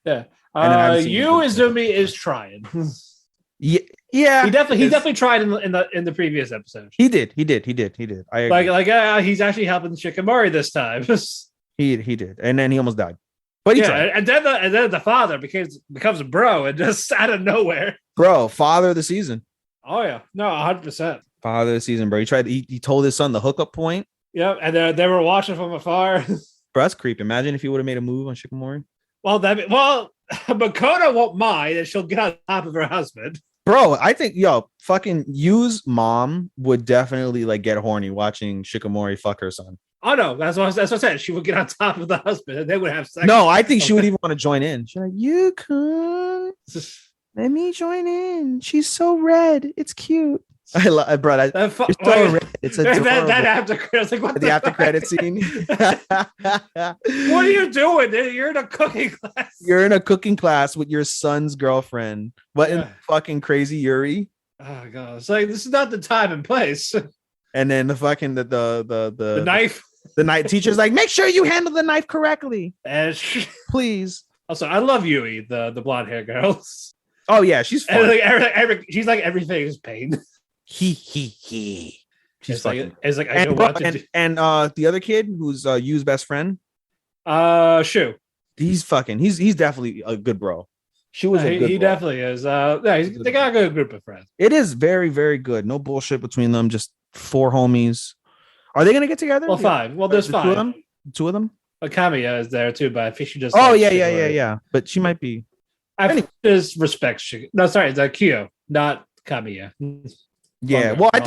Yeah. Izumi is trying. Yeah, he definitely tried in the previous episode. He did. I agree. He's actually helping Shikimori this time. he did, and then he almost died. But he tried. And then the father becomes a bro, and just out of nowhere, bro, father of the season. Oh yeah, no, 100%. Father of the season, bro. He tried. He told his son the hookup point. Yeah, and they were watching from afar. Bro, that's creepy. Imagine if he would have made a move on Shikimori. Makoto won't mind, and she'll get on top of her husband. Bro, I think fucking Yu's mom would definitely like get horny watching Shikimori fuck her son. Oh no, that's what I said. She would get on top of the husband, and they would have sex. No, I think she would even want to join in. She's like, you can let me join in. She's so red. It's cute. I love, bro. It's a that after credits. Like, what the after credit scene. What are you doing? You're in a cooking class. You're in a cooking class with your son's girlfriend. What in fucking crazy Yuri? Oh god, it's like this is not the time and place. And then the fucking the knife. The knife teacher's like, make sure you handle the knife correctly, please. Also, I love Yui, the blonde hair girl. Oh yeah, she's fun. She's like everything is pain. He. She's like I don't want to. And the other kid who's Yu's best friend, Shu. He's definitely a good bro. Shu was a good. He definitely is. They got a good group of friends. It is very, very good. No bullshit between them. Just 4 homies. Are they gonna get together? Well, 5. Well, there's 5. 2 of them. Kamiya is there too, but I think she just. Oh yeah. But she might be. I just respect Shu. No, sorry, it's Kyo, not Kamiya. Yeah, well, I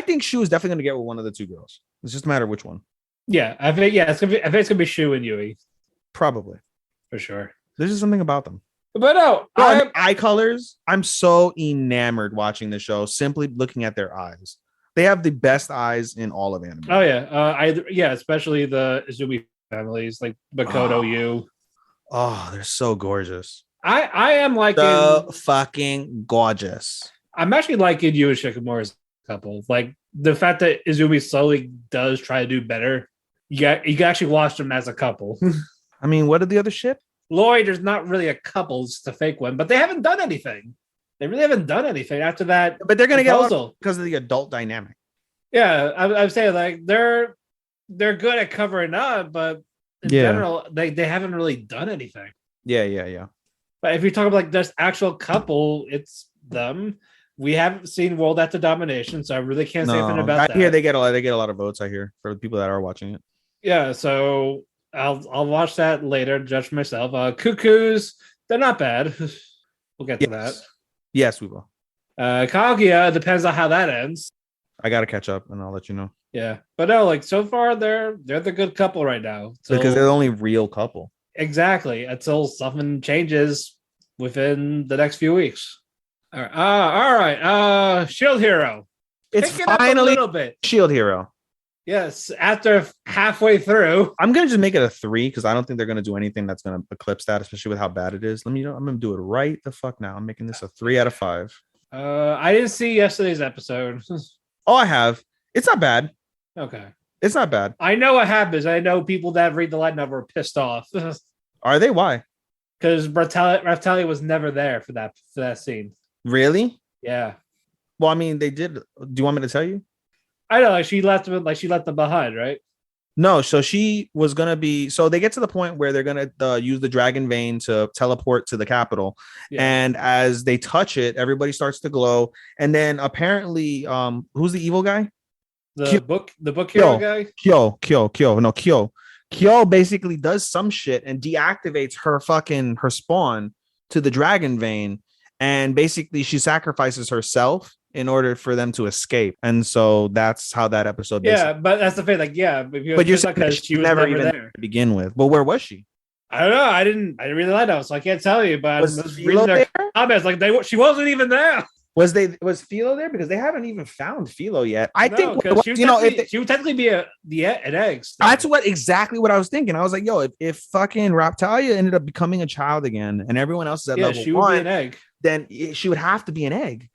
think Shu is definitely going to get with one of the 2 girls. It's just a matter of which one. Yeah, I think it's gonna be Shu and Yui. Probably, for sure. There's just something about them. But no, eye colors. I'm so enamored watching the show. Simply looking at their eyes, they have the best eyes in all of anime. Oh yeah, especially the Izumi families like Makoto, Yu. Oh, they're so gorgeous. I am liking so fucking gorgeous. I'm actually liking Yu and Shikimori's couple. Like the fact that Izumi slowly does try to do better. You can actually watch them as a couple. I mean, what did the other ship? Lloyd is not really a couple, it's just a fake one, but they haven't done anything. They really haven't done anything after that. But they're gonna get because of the adult dynamic. Yeah, I'm saying like they're good at covering up, but in general, they haven't really done anything. Yeah. But if you talk about like this actual couple, it's them. We haven't seen World After Domination, so I really can't say anything about that. I hear they get a lot of votes. I hear for the people that are watching it. Yeah, so I'll watch that later, judge for myself. Cuckoos, they're not bad. We'll get to that. Yes, we will. Kaguya, depends on how that ends. I gotta catch up, and I'll let you know. Yeah, but no, like so far they're the good couple right now. Because they're the only real couple. Exactly, until something changes within the next few weeks. All right. Shield Hero. It's finally a little bit. Shield Hero. Yes, after halfway through. I'm gonna just make it a 3 because I don't think they're gonna do anything that's gonna eclipse that, especially with how bad it is. I'm gonna do it right the fuck now. I'm making this a 3 out of 5. I didn't see yesterday's episode. Oh, I have. It's not bad. Okay. It's not bad. I know what happens. I know people that read the light novel are pissed off. Are they? Why? Because Raftalia was never there for that scene. Really? Yeah. Well, I mean, they did. Do you want me to tell you? I know, like she left them behind, right? No, so she was gonna be. So they get to the point where they're gonna use the dragon vein to teleport to the capital, and as they touch it, everybody starts to glow. And then apparently, who's the evil guy? The book hero guy. Kyo basically does some shit and deactivates her spawn to the dragon vein, and basically she sacrifices herself in order for them to escape. And so that's how that episode but that's the thing, like but you're saying because she was never even there to begin with. But where was she? I don't know. I didn't really like that, so I can't tell you. But was I was Philo reading their there? comments, like she wasn't even there. Was Philo there? Because they haven't even found Philo yet. I think she would technically be an egg. Still. That's exactly what I was thinking. I was like, yo, if fucking Raptalia ended up becoming a child again, and everyone else is at level she 1, would be an egg. Then she would have to be an egg.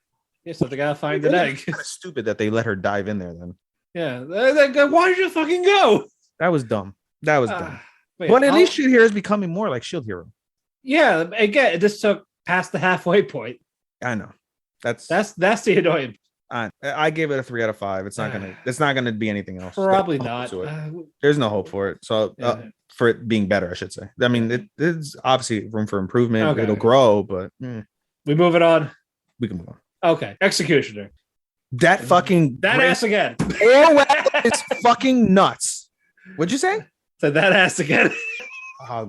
Yeah, so they gotta find an egg. Kind of stupid that they let her dive in there. Then. Yeah, why did you fucking go? That was dumb. But at least Shield Hero is becoming more like Shield Hero. Yeah, again, this took past the halfway point. I know. That's the annoying. I gave it a 3 out of 5. It's not gonna be anything else. Probably not. There's no hope for it. So for it being better, I should say. I mean, it's obviously room for improvement. Okay. It'll grow, but we move it on. We can move on. Okay, Executioner. That ass again. Orwell is fucking nuts. What'd you say? So that ass again.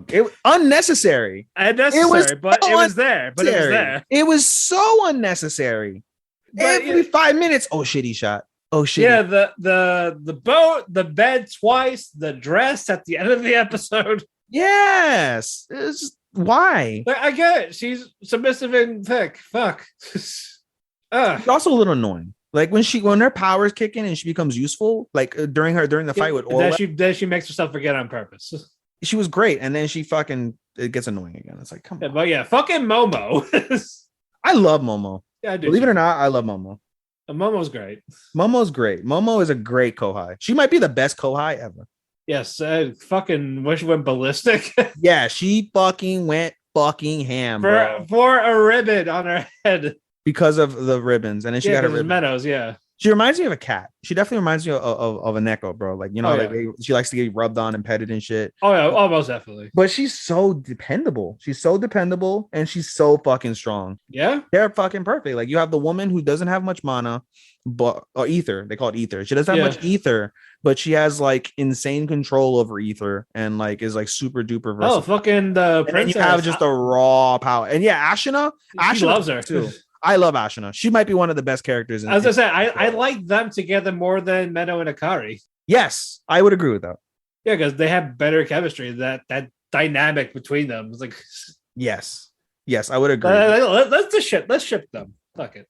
It unnecessary. But it was there. It was so unnecessary. But every 5 minutes. Oh shit, he shot. Oh shit. Yeah, the boat, the bed twice, the dress at the end of the episode. Yes. It's just, why? I get it. She's submissive and thick. Fuck. It's also a little annoying. Like when her powers kick in and she becomes useful, like during the fight with Orwell. Then she makes herself forget on purpose. She was great, and then it gets annoying again. It's like, come on. But fucking Momo. I love Momo. Yeah, I do. Believe it or not, I love Momo. Momo's great. Momo's great. Momo is a great Kohai. She might be the best Kohai ever. Yes, fucking when she went ballistic. Yeah, she fucking went fucking ham for a ribbon on her head because of the ribbons, and then she got her ribbon. Meadows. Yeah, she reminds me of a cat. She definitely reminds me of a Neko, bro. Like she likes to get rubbed on and petted and shit. Oh yeah, almost definitely. But she's so dependable. And she's so fucking strong. Yeah, they're fucking perfect. Like you have the woman who doesn't have much mana, or ether. They call it ether. She doesn't have much ether, but she has like insane control over ether and like is like super duper versatile. Oh, fucking the princess. And you have just a raw power. And yeah, Ashina loves her too. I love Ashina. She might be one of the best characters. As I said, I like them together more than Meadow and Akari. Yes, I would agree with that. Yeah, because they have better chemistry. That dynamic between them is like. Yes, I would agree. Let's ship them. Fuck it.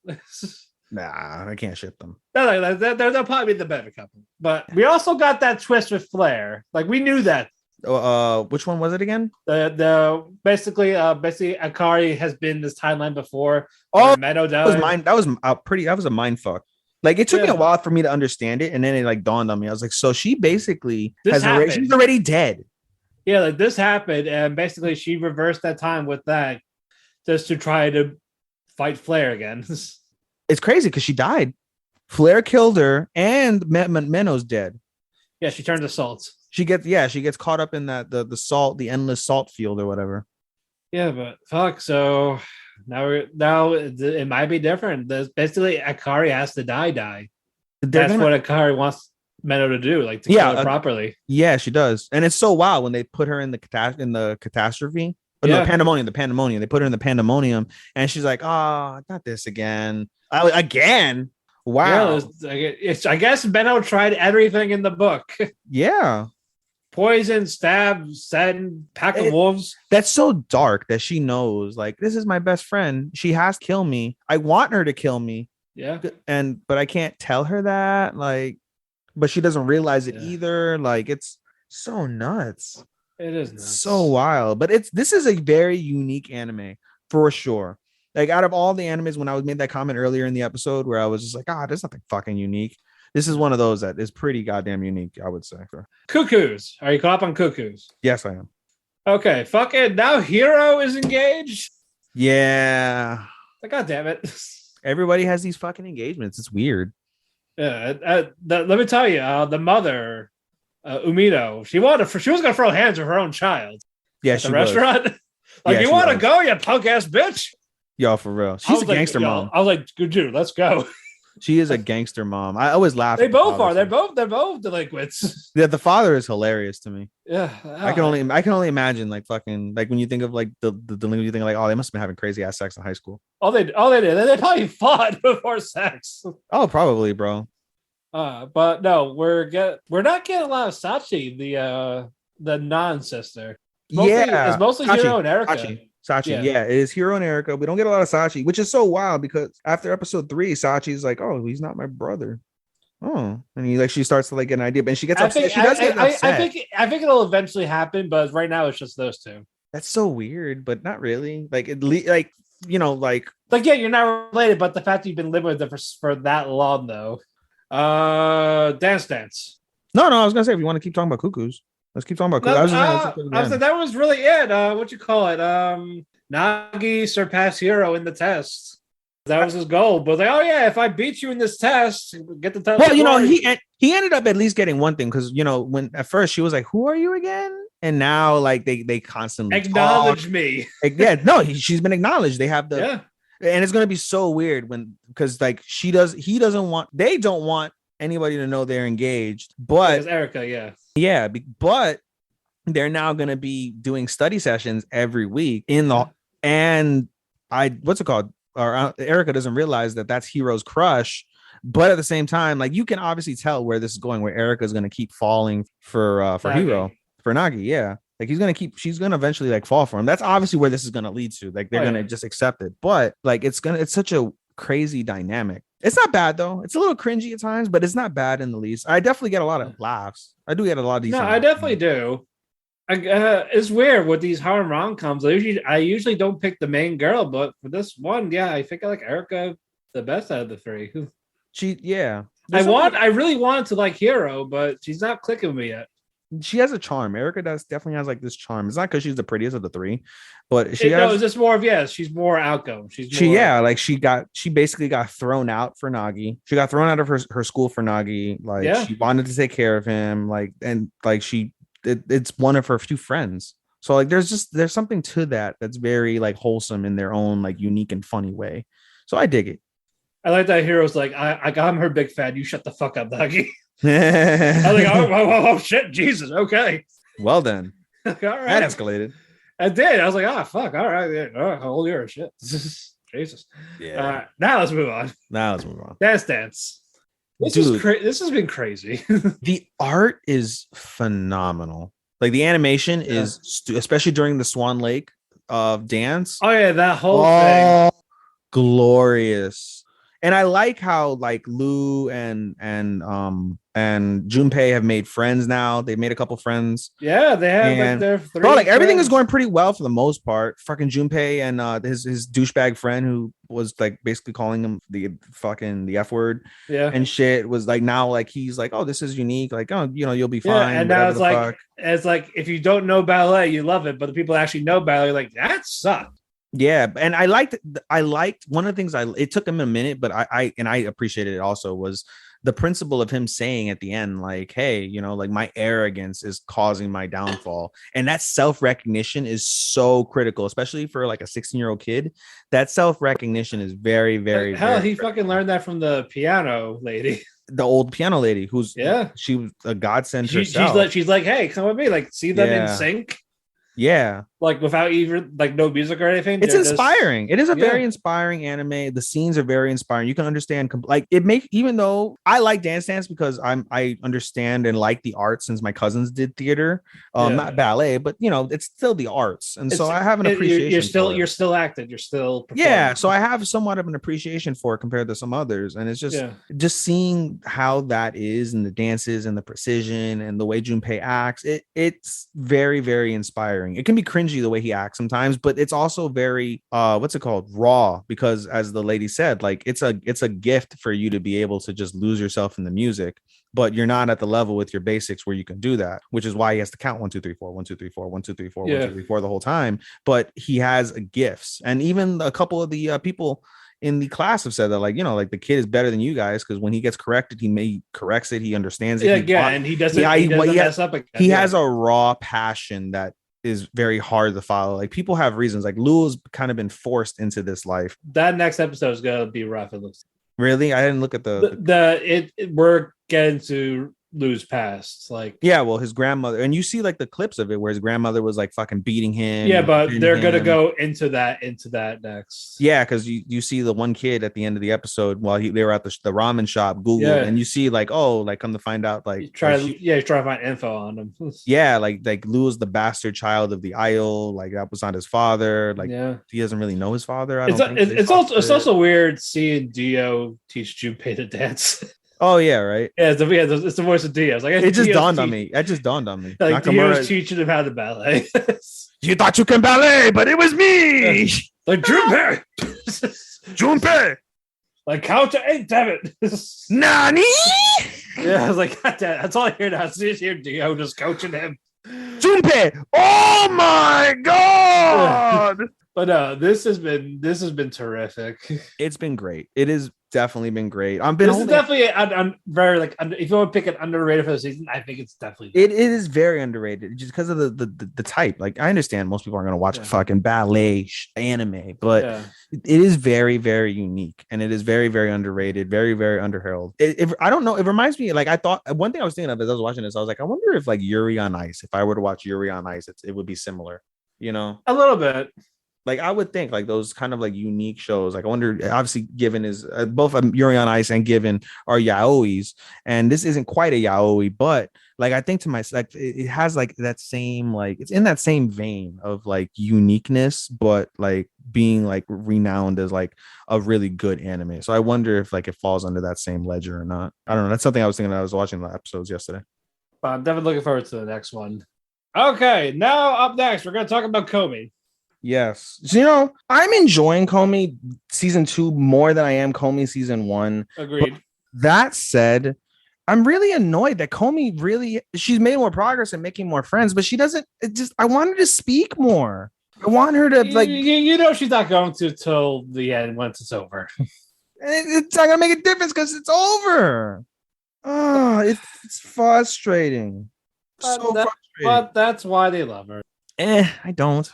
Nah, I can't ship them. They'll probably be the better couple. But we also got that twist with Flair. Like we knew that. Which one was it again? The basically Akari has been this timeline before. Meadow died. That was a mind fuck. Like it took me a while for me to understand it, and then it like dawned on me. I was like, so she basically she's already dead. Yeah, like this happened, and basically she reversed that time with that just to try to fight Flare again. It's crazy because she died. Flare killed her, and Menno's dead. Yeah, she turns to salt. She gets caught up in that the salt, the endless salt field or whatever. Yeah, but fuck. So now it might be different. There's basically Akari has to die. That's what Akari wants Menno to do, like to kill her properly. Yeah, she does, and it's so wild when they put her in the catastrophe. No, pandemonium. The pandemonium. They put her in the pandemonium, and she's like, "Oh, not this again. Again." Wow. Yeah, I guess Menno tried everything in the book. Yeah. Poison, stab, send, pack of wolves. That's so dark that she knows, like, this is my best friend. She has to kill me. I want her to kill me. Yeah. But I can't tell her that. Like, but she doesn't realize it either. Like, it's so nuts. It is nuts. So wild. But this is a very unique anime for sure. Like, out of all the animes, when I made that comment earlier in the episode where I was just like, there's nothing fucking unique. This is one of those that is pretty goddamn unique, I would say. Cuckoos. Are you caught up on Cuckoos? Yes, I am. Okay, fuck it. Now Hero is engaged? Yeah. Like, God damn it. Everybody has these fucking engagements. It's weird. Yeah. Let me tell you, the mother, Umino, she was going to throw hands with her own child. Yeah, at the restaurant. Like, you want to go, you punk ass bitch? Yo, for real. She's a gangster mom. I was like, good dude, let's go. She is a gangster mom. I always laugh. They both are. They're both delinquents. Yeah, the father is hilarious to me. Yeah, I can only imagine like fucking like when you think of like the delinquent, you think like, they must have been having crazy ass sex in high school. They did. They probably fought before sex. Oh, probably, bro. But no, we're not getting a lot of Sachi, the non-sister. It's mostly Sachi, Hiro and Erika. Sachi, yeah, it is Hiro and Erika. We don't get a lot of Sachi, which is so wild because after episode 3, Sachi's like, "Oh, he's not my brother." Oh, and she starts to like get an idea, but she gets upset. She does get upset. I think it'll eventually happen, but right now it's just those two. That's so weird, but not really. Like you're not related, but the fact that you've been living with them for that long, though. Dance. No, I was gonna say if you want to keep talking about cuckoos. Let's keep talking about cuckoos. I was like, that was really it. What you call it? Nagi surpassed Hiro in the test. That was his goal. But like, if I beat you in this test, get the test. Well, he ended up at least getting one thing because when at first she was like, "Who are you again?" And now like they constantly acknowledge me. She's been acknowledged. They have and it's gonna be so weird because like they don't want anybody to know they're engaged, but Erika, but they're now going to be doing study sessions every week what's it called? Or Erika doesn't realize that that's Hiro's crush, but at the same time, like you can obviously tell where this is going, where Erika is going to keep falling for Hiro, for Nagi, like she's going to eventually like fall for him. That's obviously where this is going to lead to. Like they're going to just accept it, but like it's such a crazy dynamic. It's not bad though. It's a little cringy at times, but it's not bad in the least. I definitely get a lot of laughs. I do get a lot of these. No, I definitely do. It's weird with these harem rom-coms. I usually don't pick the main girl, but for this one, I think I like Erika the best out of the three. I really wanted to like Hiro, but she's not clicking with me yet. She has a charm. Erika definitely has like this charm. It's not because she's the prettiest of the three, but it's just more of she's more outgoing. She basically got thrown out for Nagi. She got thrown out of her school for Nagi. She wanted to take care of him. It's one of her few friends. So like there's something to that's very like wholesome in their own like unique and funny way. So I dig it. I like that Hiro's like, I'm her big fan. You shut the fuck up, Nagi. I was like, oh shit, Jesus, okay. Well then. All right. That escalated. I did. I was like, fuck, all right. Hold your shit. Jesus. Yeah. Now let's move on. Dance. This has been crazy. The art is phenomenal. Like the animation is, especially during the Swan Lake dance. Oh yeah, that whole thing. Glorious. And I like how like Lou and Junpei have made friends now. They've made a couple friends. Yeah, they have like And their three. bro, like everything friends. is going pretty well for the most part. Fucking Junpei and his douchebag friend who was like basically calling him the F word. Yeah. And shit was like now like he's like, oh, this is unique. Like, oh, you know, you'll be fine. And now it's like if you don't know ballet, you love it, but the people that actually know ballet, like that sucked. Yeah, and I liked one of the things it took him a minute, but I appreciated it also was the principle of him saying at the end, like, hey, you know, like my arrogance is causing my downfall. And that self-recognition is so critical, especially for like a 16-year-old kid. That self-recognition is very, very, hell, very he critical. Fucking learned that from the piano lady. The old piano lady who's she was a godsend herself. She's like, hey, come with me, like see them in sync. Yeah, like without even like no music or anything. It's inspiring. It is a very inspiring anime. The scenes are very inspiring. You can understand like it makes, even though I like Dance because I understand and like the arts since my cousins did theater, not ballet, but you know it's still the arts, and so I have an appreciation. You're still acting. You're still performing. So I have somewhat of an appreciation for it compared to some others, and it's just seeing how that is and the dances and the precision and the way Junpei acts. It's very, very inspiring. It can be cringy the way he acts sometimes, but it's also very what's it called, raw, because as the lady said, like it's a gift for you to be able to just lose yourself in the music, but you're not at the level with your basics where you can do that, which is why he has to count 1 2 3 4 1 2 3 4 1 2 3 4 1 2 3 4 the whole time. But he has gifts, and even a couple of the people in the class have said that, like, you know, like the kid is better than you guys because when he gets corrected, he corrects it, he understands it, and he doesn't mess up again. He has a raw passion that is very hard to follow. Like people have reasons. Like Lou's kind of been forced into this life. That next episode is gonna be rough. It looks. Really, I didn't look at we're getting to Lou's past. Like, yeah, well, his grandmother, and you see like the clips of it where his grandmother was like fucking beating him. Yeah, but they're gonna go into that next. Yeah, because you see the one kid at the end of the episode while they were at the ramen shop, Google, and you see like, oh, like come to find out, like he's trying to find info on him. Yeah, like Lou is the bastard child of the aisle. Like that was not his father. Like he doesn't really know his father. It's also weird seeing Dio teach Junpei to dance. Oh yeah, right. Yeah, it's the voice of Dio. Like, it just dawned on me. It just dawned on me. Like Dio's teaching him how to ballet. You thought you can ballet, but it was me. Like Junpei. Junpei. Like count to 8, damn it. Nani? Yeah, I was like, God damn, that's all I hear now. I just hear Dio just coaching him. Junpei. Oh my god. But this has been terrific. It's been great. It is definitely been great. This is definitely very like, if you want to pick an underrated for the season, I think it's definitely it is very underrated just because of the type. Like I understand most people aren't going to watch a fucking ballet anime, but it is very, very unique, and it is very, very underrated, very, very underheralded. I don't know. It reminds me, like I thought one thing I was thinking of as I was watching this, I was like, I wonder if like Yuri on Ice, if I were to watch Yuri on Ice, it would be similar, you know, a little bit. Like I would think like those kind of like unique shows. Like I wonder, obviously Given is both Yuri on Ice and Given are yaois, and this isn't quite a yaoi, but like I think to myself, like it has like that same, like it's in that same vein of like uniqueness, but like being like renowned as like a really good anime. So I wonder if like it falls under that same ledger or not. I don't know. That's something I was thinking. I was watching the episodes yesterday. I'm definitely looking forward to the next one. Okay, now up next we're gonna talk about Komi. Yes. So, you know, I'm enjoying Komi season 2 more than I am Komi season 1. Agreed. But that said, I'm really annoyed that Komi she's made more progress and making more friends, but she doesn't. I want her to speak more. I want her to like. You know, she's not going to till the end once it's over. It's not gonna make a difference because it's over. Oh, it's frustrating. Frustrating. But that's why they love her. I don't.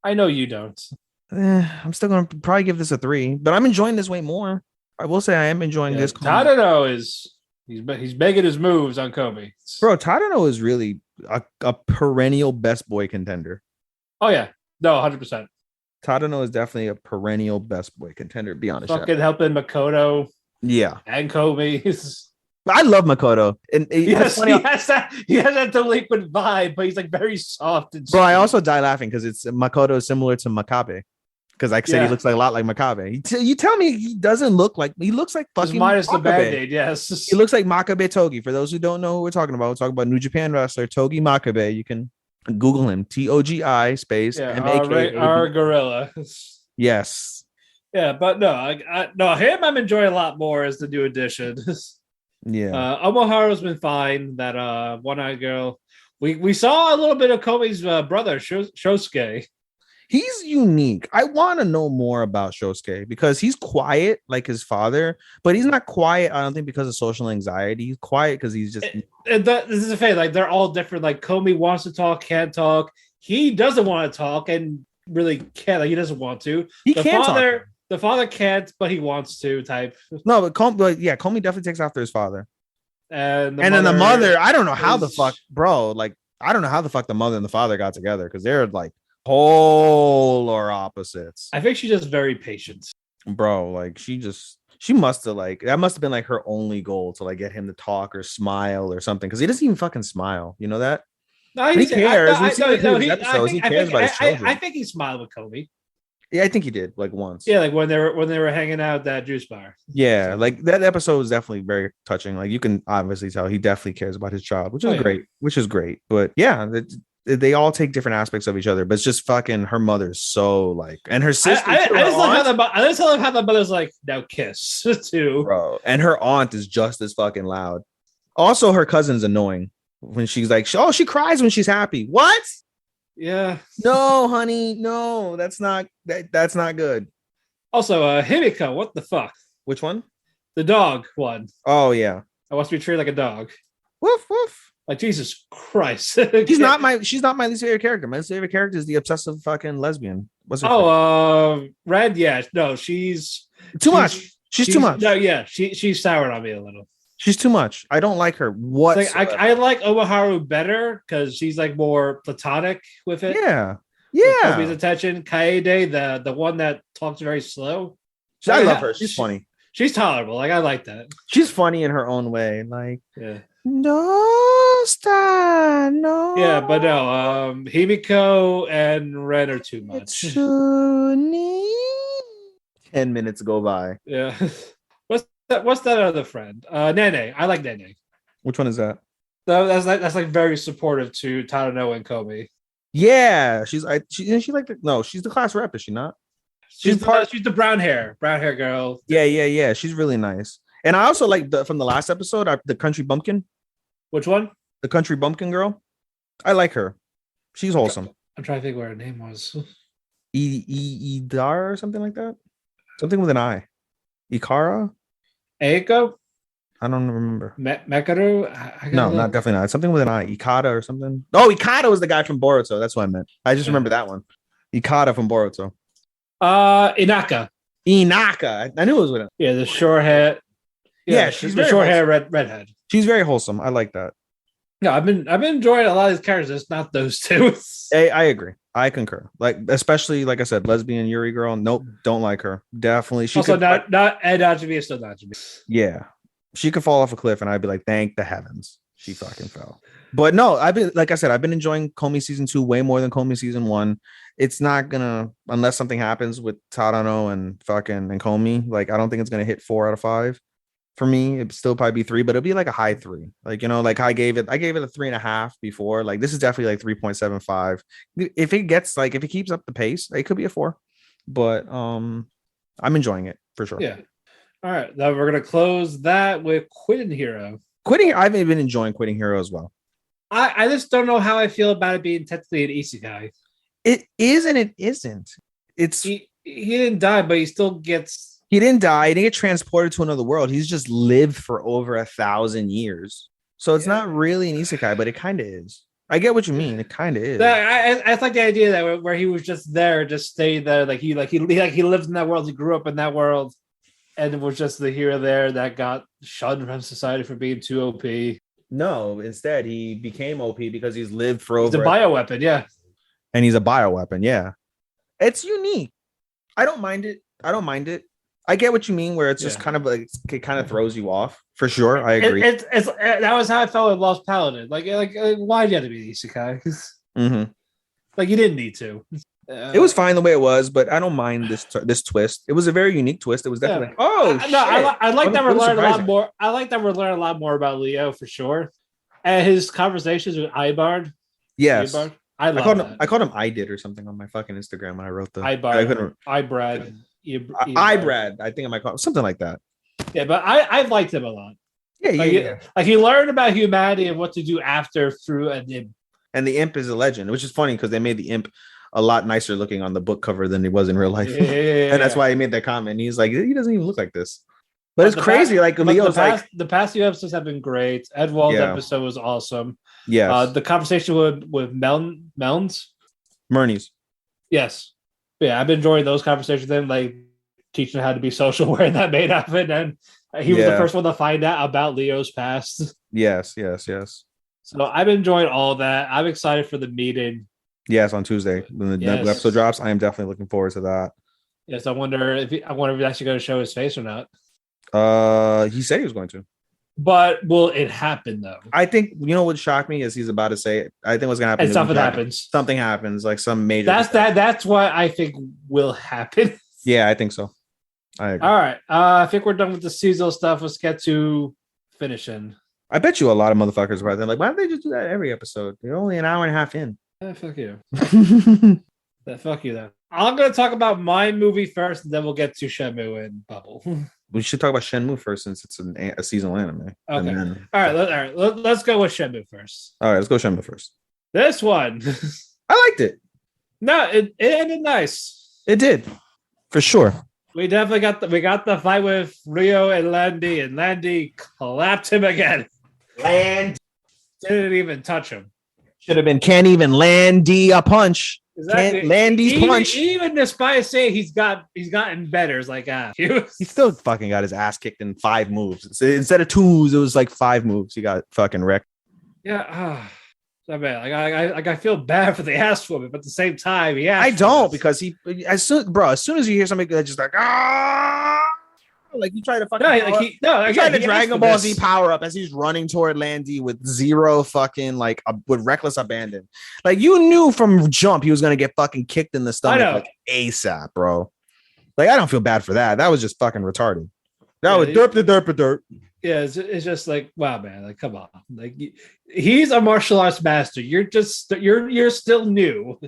I know you don't. I'm still gonna probably give this a 3, but I'm enjoying this way more. I will say I am enjoying this. Tadano he's making his moves on Komi. Bro, Tadano is really a perennial best boy contender. Oh yeah, no, 100%. Tadano is definitely a perennial best boy contender. Be honest, fucking helping Makoto. Yeah, and Komi. I love Makoto, and he has that delinquent vibe, but he's like very soft and bro. I also die laughing because it's Makoto is similar to Makabe. because I said he looks like a lot like Makabe. You tell me he doesn't look like he looks like fucking just minus Makabe. The Band-Aid, yes. He looks like Makabe Togi. For those who don't know who we're talking about, we're talking about New Japan wrestler Togi Makabe. You can Google him. TOGI space MAKABE. Our gorilla. Yes. Yeah, but no, him I'm enjoying a lot more as the new addition. Yeah. Omoharu's been fine. That one-eyed girl. We saw a little bit of Komi's brother, Shosuke. He's unique. I want to know more about Shosuke because he's quiet like his father, but he's not quiet, I don't think, because of social anxiety. He's quiet because he's just... this is a phase. Like, they're all different. Like, Komi wants to talk, can't talk. He doesn't want to talk and really can't. Like, he doesn't want to. The father can't, but he wants to type. No, but Komi definitely takes after his father. And then the mother, I don't know how the fuck, bro. Like, I don't know how the fuck the mother and the father got together because they're like polar opposites. I think she's just very patient, bro. Like, she must have that must have been like her only goal to like get him to talk or smile or something because he doesn't even fucking smile. You know that? No, he cares. He cares about his children. I think he smiled with Komi. Yeah, I think he did like once. Yeah, like when they were hanging out at that juice bar. Yeah, like that episode was definitely very touching. Like you can obviously tell he definitely cares about his child, which is great. Which is great. But yeah, they all take different aspects of each other. But it's just fucking her mother's so like, and her sister. I just love how the mother's like, now kiss too, bro. And her aunt is just as fucking loud. Also, her cousin's annoying when she's like, she cries when she's happy. What? Yeah. No, honey. No, that's not good. Also, Himiko, what the fuck? Which one? The dog one. Oh yeah. I want to be treated like a dog. Woof woof. Like Jesus Christ. she's not my least favorite character. My least favorite character is the obsessive fucking lesbian. What's her name? Red. Yeah. No, she's too much. She's too much. No, yeah. She's soured on me a little. She's too much. I don't like her. What? Like, I like Omoharu better because she's like more platonic with it. Yeah. Komi's attention. Kaede, the one that talks very slow. I love her. She's funny. She's tolerable. Like, I like that. She's funny in her own way. Like, yeah. No, stop. No. Yeah, but no. Himiko and Ren are too much. 10 minutes go by. Yeah. What's that other friend? Nene. I like Nene. Which one is that? That's like very supportive to Tadano and Komi. Yeah, she's the class rep, is she not? She's the brown hair girl. Yeah. She's really nice. And I also like from the last episode, the country bumpkin. Which one? The country bumpkin girl. I like her. She's wholesome. I'm trying to think what her name was. Idar or something like that. Something with an I. Ikara. Eiko? I don't remember. Mekaru? No, not definitely not. Something with an I. Ikada or something. Oh, Ikada was the guy from Boruto. That's what I meant. I just remember that one. Ikada from Boruto. Inaka. I knew it was with him. Yeah, the short hair. Yeah, she's the short hair redhead. She's very wholesome. I like that. No, I've been enjoying a lot of these characters. It's not those two. I agree. I concur. Like, especially like I said, lesbian Yuri girl. Nope, don't like her. Definitely. She also not Najimi is still Najimi. Yeah, she could fall off a cliff, and I'd be like, thank the heavens, she fucking fell. But no, I've been enjoying Komi season 2 way more than Komi season 1. It's not gonna, unless something happens with Tadano and Komi. Like, I don't think it's gonna hit 4 out of 5. For me, it'd still probably be 3, but it'll be like a high 3. Like, like I gave it a 3.5 before. Like, this is definitely like 3.75. If it keeps up the pace, it could be a 4. But I'm enjoying it for sure. Yeah. All right. Now we're gonna close that with Quitting Hero. I've been enjoying Quitting Hero as well. I just don't know how I feel about it being technically an isekai. It is and it isn't. It's he didn't die, but he still gets. He didn't die. He didn't get transported to another world. He's just lived for over 1,000 years. So it's not really an isekai, but it kind of is. I get what you mean. It kind of is. I like the idea that where he was just there, just stayed there, like he lived in that world. He grew up in that world, and it was just the hero there that got shunned from society for being too OP. No, instead he became OP because he's lived for over. He's a bioweapon, yeah. And he's a bioweapon, yeah. It's unique. I don't mind it. I get what you mean, where it's just kind of like it kind of throws you off. For sure, I agree. It's that was how I felt with Lost Paladin. Like why did you have to be the isekai? Mm-hmm. Like you didn't need to. It was fine the way it was, but I don't mind this twist. It was a very unique twist. It was definitely shit. I like that we're learning a lot more. I like that we're learning a lot more about Leo for sure, and his conversations with Ibard. Yes, Ibard. I called him I did or something on my fucking Instagram when I wrote the Ibrad. Ibrad. I think I might call him something like that. Yeah, but I liked him a lot. Yeah. Like he learned about humanity and what to do after through an imp. And the imp is a legend, which is funny because they made the imp a lot nicer looking on the book cover than he was in real life. And that's why he made that comment. He's like, he doesn't even look like this. But it's crazy. The past few episodes have been great. Edwald's episode was awesome. Yeah. The conversation with Melns. Murney's. Yes. Yeah, I've been enjoying those conversations. Then like teaching how to be social wearing that maid outfit, and he was the first one to find out about Leo's past. Yes. So I've been enjoying all of that. I'm excited for the meeting. Yes, on Tuesday when the episode drops. I am definitely looking forward to that. Yes, I wonder if he's actually going to show his face or not. He said he was going to. But will it happen though? I think what would shock me is he's about to say it. I think what's gonna happen. And something happens. Something happens, like some major. That's what I think will happen. Yeah, I think so. I agree. All right. I think we're done with the seasonal stuff. Let's get to finishing. I bet you a lot of motherfuckers were like, why don't they just do that every episode? They're only an hour and a half in. Fuck you. Fuck you then. I'm gonna talk about my movie first, and then we'll get to Shenmue and Bubble. We should talk about Shenmue first since it's a seasonal anime. Okay. Then... All right. Let's go with Shenmue first. All right. Let's go Shenmue first. This one. I liked it. No, it ended nice. It did. For sure. We definitely got the fight with Rio and Landy, and Landy clapped him again. Land. Didn't even touch him. Should have been can't even Landy a punch. Exactly. Landy's punch. Even despite saying he's gotten better, it's like he still fucking got his ass kicked in 5 moves. So instead of 2 moves, it was like 5 moves. He got fucking wrecked. Yeah, so bad. I feel bad for the ass woman, but at the same time, I don't because as soon as you hear somebody that's just like like you try to fucking he tried to Dragon Ball Z power up as he's running toward Landy with zero fucking with reckless abandon. Like you knew from jump he was gonna get fucking kicked in the stomach like ASAP, bro. Like I don't feel bad for that. That was just fucking retarded. That was derp. Yeah, it's just like wow, man. Like come on, like he's a martial arts master. You're still new.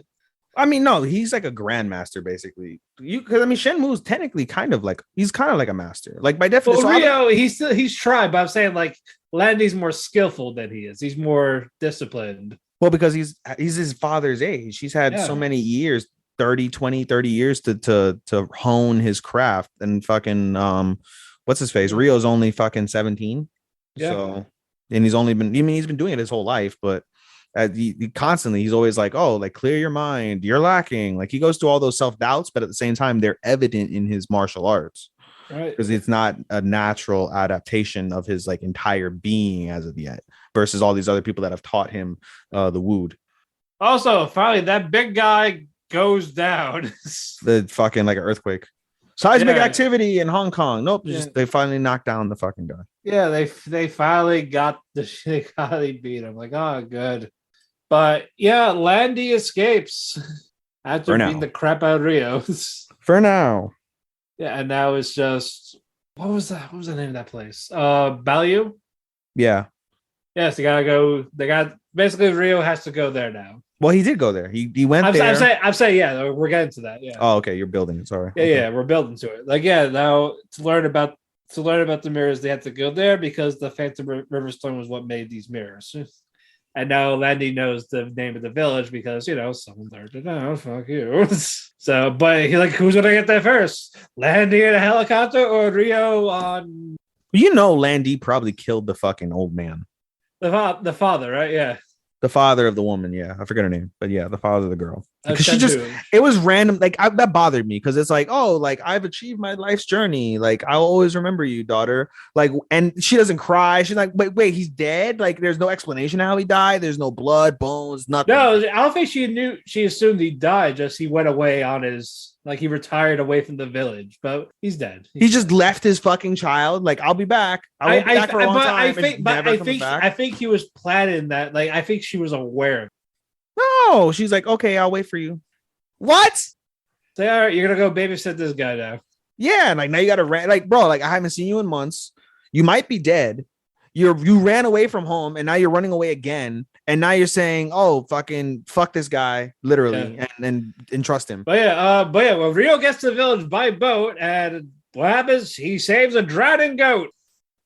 I mean, no, he's like a grandmaster, basically. Because I mean, Shenmue's technically kind of like a master, like by definition. Well, Rio, he's tried, but I'm saying like Landy's more skillful than he is. He's more disciplined. Well, because he's his father's age. He's had so many years, 30 years to hone his craft. And fucking what's his face? Rio's only fucking 17. Yeah. So, and he's been doing it his whole life, but. He constantly he's always like, oh, like clear your mind, you're lacking. Like he goes through all those self-doubts, but at the same time they're evident in his martial arts, right? Because it's not a natural adaptation of his like entire being as of yet versus all these other people that have taught him the wood. Also, finally that big guy goes down. The fucking like an earthquake, seismic activity in Hong Kong. Nope, they finally knocked down the fucking guy. Yeah, they finally they finally beat him. Like, oh, good. But yeah, Landy escapes after beating the crap out of Rio. For now. Yeah, and now it's just what was that? What was the name of that place? Bayou? Yeah. Yes, they gotta go. Basically Rio has to go there now. Well, he did go there. He went there. I'm saying, yeah, we're getting to that. Yeah. Oh, okay. You're building it. Sorry. Yeah, okay. Yeah, we're building to it. Like, yeah, now to learn about the mirrors, they had to go there because the Phantom Riverstone was what made these mirrors. And now Landy knows the name of the village because, someone learned it out. Fuck you. So, but who's going to get there first? Landy in a helicopter or Rio on... Landy probably killed the fucking old man. The father, right? Yeah. The father of the woman, yeah. I forget her name, but yeah, the father of the girl. Because it was random. Like, that bothered me because it's like, oh, like I've achieved my life's journey. Like, I'll always remember you, daughter. Like, and she doesn't cry. She's like, wait, he's dead? Like, there's no explanation how he died. There's no blood, bones, nothing. No, I don't think she assumed he died. Just he went away on his, like, he retired away from the village, but he's dead. He just left his fucking child. Like, I'll be back. I won't be back for a long time. I think he was planning that. Like, I think she was aware. No, she's like, okay, I'll wait for you. What? Say, all right, you're gonna go babysit this guy now. Yeah, and like now you gotta run. Like, bro, like I haven't seen you in months. You might be dead. You ran away from home, and now you're running away again. And now you're saying, "Oh, fucking fuck this guy," literally, and trust him. But yeah, when Rio gets to the village by boat, and what happens? He saves a drowning goat.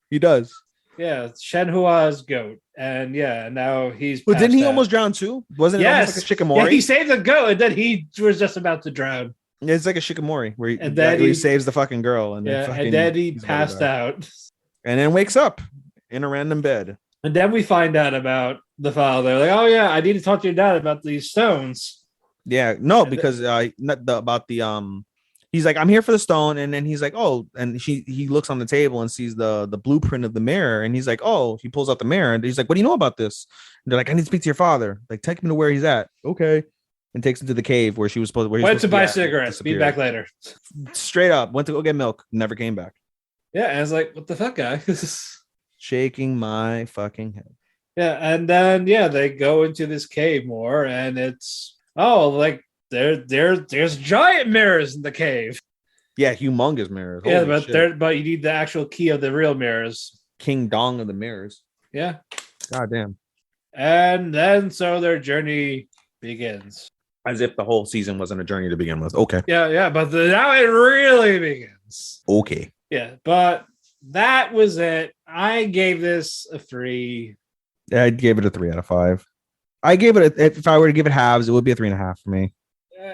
He does. Yeah, Shenhua's goat, and yeah, now he's. But didn't he out. almost drown too? Wasn't it almost like a Shikamori? Yeah, he saved the goat, and then he was just about to drown. It's like a Shikamori where he saves the fucking girl, and then he passed out, and then wakes up in a random bed. And then we find out about the father. Like, oh yeah, I need to talk to your dad about these stones. Yeah, no, because he's like, I'm here for the stone, and then he's like, oh, and he looks on the table and sees the blueprint of the mirror, and he's like, oh, he pulls out the mirror, and he's like, what do you know about this? And they're like, I need to speak to your father. Like, take me to where he's at. Okay. And takes him to the cave where she was supposed. Went to buy cigarettes. Be back later. Straight up, went to go get milk. Never came back. Yeah, and I was like, what the fuck, guy? Shaking my fucking head. Yeah, and then they go into this cave more, and it's like there's giant mirrors in the cave. Yeah, humongous mirrors. Holy but you need the actual key of the real mirrors. King Dong of the mirrors. Yeah. God damn. And then so their journey begins. As if the whole season wasn't a journey to begin with. Okay. Yeah, but now it really begins. Okay. Yeah, but that was it. I gave this a 3. I gave it a 3 out of 5. I gave it if I were to give it halves, it would be a 3.5 for me.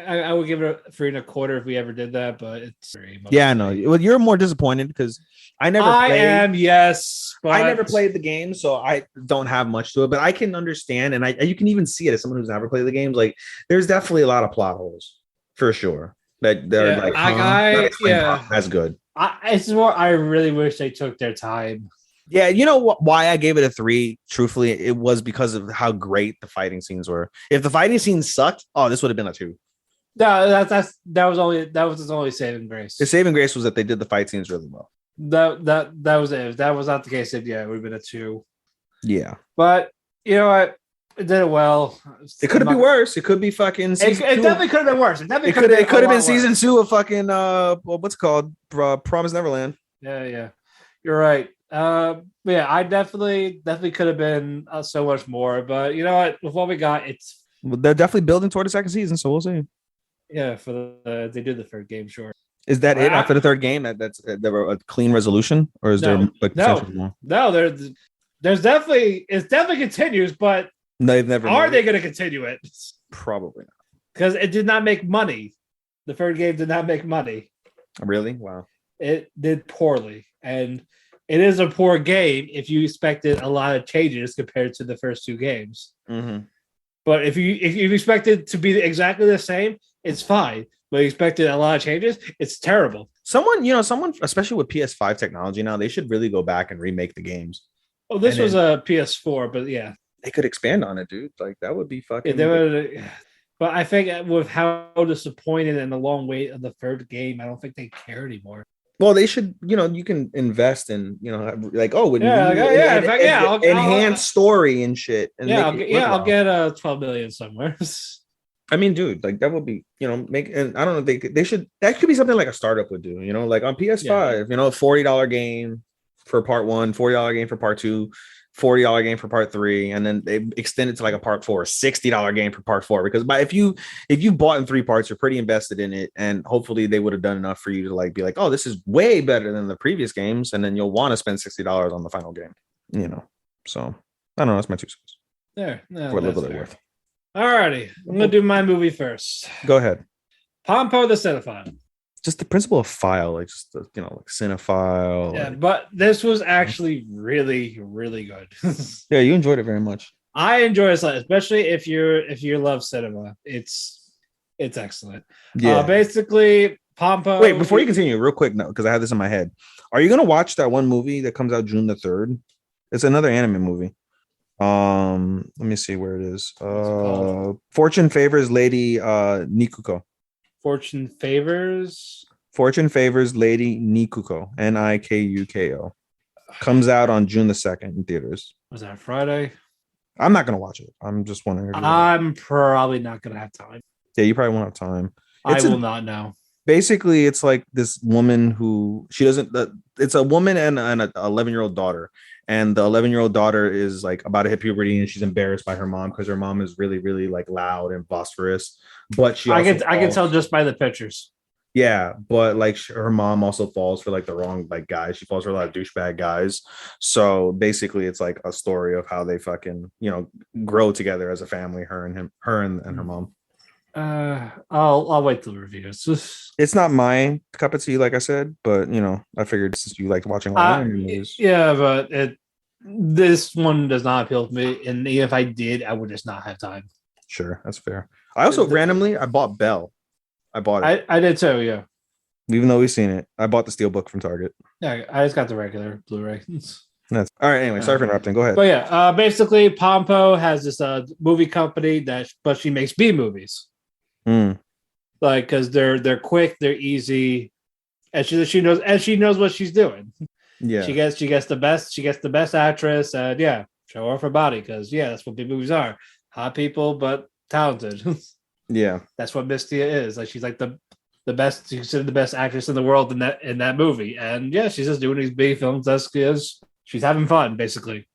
I would give it a 3.25 if we ever did that, but it's 3. Yeah, no. Well, you're more disappointed because I never played. Yes, but I never played the game, so I don't have much to it. But I can understand, and you can even see it as someone who's never played the games. Like, there's definitely a lot of plot holes for sure. That they're that's good. It's more. I really wish they took their time. Yeah, you know why I gave it a 3? Truthfully, it was because of how great the fighting scenes were. If the fighting scenes sucked, this would have been a 2. No, that was his only saving grace. The saving grace was that they did the fight scenes really well. That was it. If that was not the case, then it would have been a 2. Yeah, but you know what? It did it well. It could have been worse. It could be fucking. It definitely could have been worse. It could have been season 2 of fucking what's it called? Promised Neverland. Yeah. You're right. But yeah, I definitely could have been so much more. But you know what? With what we got, they're definitely building toward the second season, so we'll see. Yeah, they did the third game, sure. Is that it after the third game? That's there were a clean resolution, or is there like no? There's definitely continues, but no, they've never. Are they going to continue it? Probably not, because it did not make money. The third game did not make money. Really? Wow. It did poorly, and it is a poor game if you expected a lot of changes compared to the first 2 games. Mm-hmm. But if you expect it to be exactly the same, it's fine. But you expected a lot of changes, it's terrible. Someone, especially with PS5 technology now, they should really go back and remake the games. Oh, this was a PS4, but yeah. They could expand on it, dude. Like, that would be fucking... But I think with how disappointed and the long wait of the third game, I don't think they care anymore. Well, they should, you can invest in, like, enhance story and shit. And I'll get 12 million somewhere. I mean, dude, like that would be, make, and I don't know, they should, that could be something like a startup would do, like on PS5, $40 game for part 1, $40 game for part 2, $40 game for part 3, and then they extend it to like a part 4, $60 game for part 4. Because if you bought in 3 parts, you're pretty invested in it, and hopefully they would have done enough for you to like be like, oh, this is way better than the previous games, and then you'll want to spend $60 on the final game. So I don't know. That's my 2 cents. There, no, for a little bit worth. Alrighty, I'm gonna do my movie first. Go ahead. Pomp the Cinephile. Just the principle of file, like just like cinephile. Yeah, but this was actually really, really good. Yeah, you enjoyed it very much. I enjoy it, especially if you love cinema. It's excellent. Yeah. Basically, Pompo. Wait, before you continue, real quick, no, because I have this in my head. Are you gonna watch that one movie that comes out June the 3rd? It's another anime movie. Let me see where it is. Fortune Favors Lady Nikuko. Fortune Favors Lady Nikuko. Nikuko. Comes out on June the 2nd in theaters. Was that Friday? I'm not gonna watch it. I'm just wondering. I'm probably not gonna have time. Yeah, you probably won't have time. I will not know. Basically, it's like this woman who she doesn't. It's a woman and an 11-year-old daughter, and the 11-year-old daughter is like about to hit puberty, and she's embarrassed by her mom because her mom is really, really like loud and boisterous. But she I also can tell just by the pictures. yeah, but like her mom also falls for like the wrong like guys. She falls for a lot of douchebag guys. So basically, it's like a story of how they fucking grow together as a family. Her and her mom. I'll wait till the review. It's not my cup of tea, like I said, but I figured since you liked watching movies. Yeah, but this one does not appeal to me, and even if I did, I would just not have time. Sure, that's fair. I also randomly I bought Belle. I bought it. I did too, yeah. Even though we've seen it, I bought the steelbook from Target. Yeah, I just got the regular Blu-ray. That's all right. Anyway, sorry for interrupting. Go ahead. But yeah, basically, Pompo has this movie company but she makes B movies. Like because they're quick, they're easy, and she knows what she's doing. Yeah, she gets the best actress, and yeah, show off her body because that's what B movies are: hot people but talented. Yeah, that's what Mistia is. Like she's like the best. She's considered the best actress in the world in that movie, and yeah, she's just doing these B films as she's having fun basically.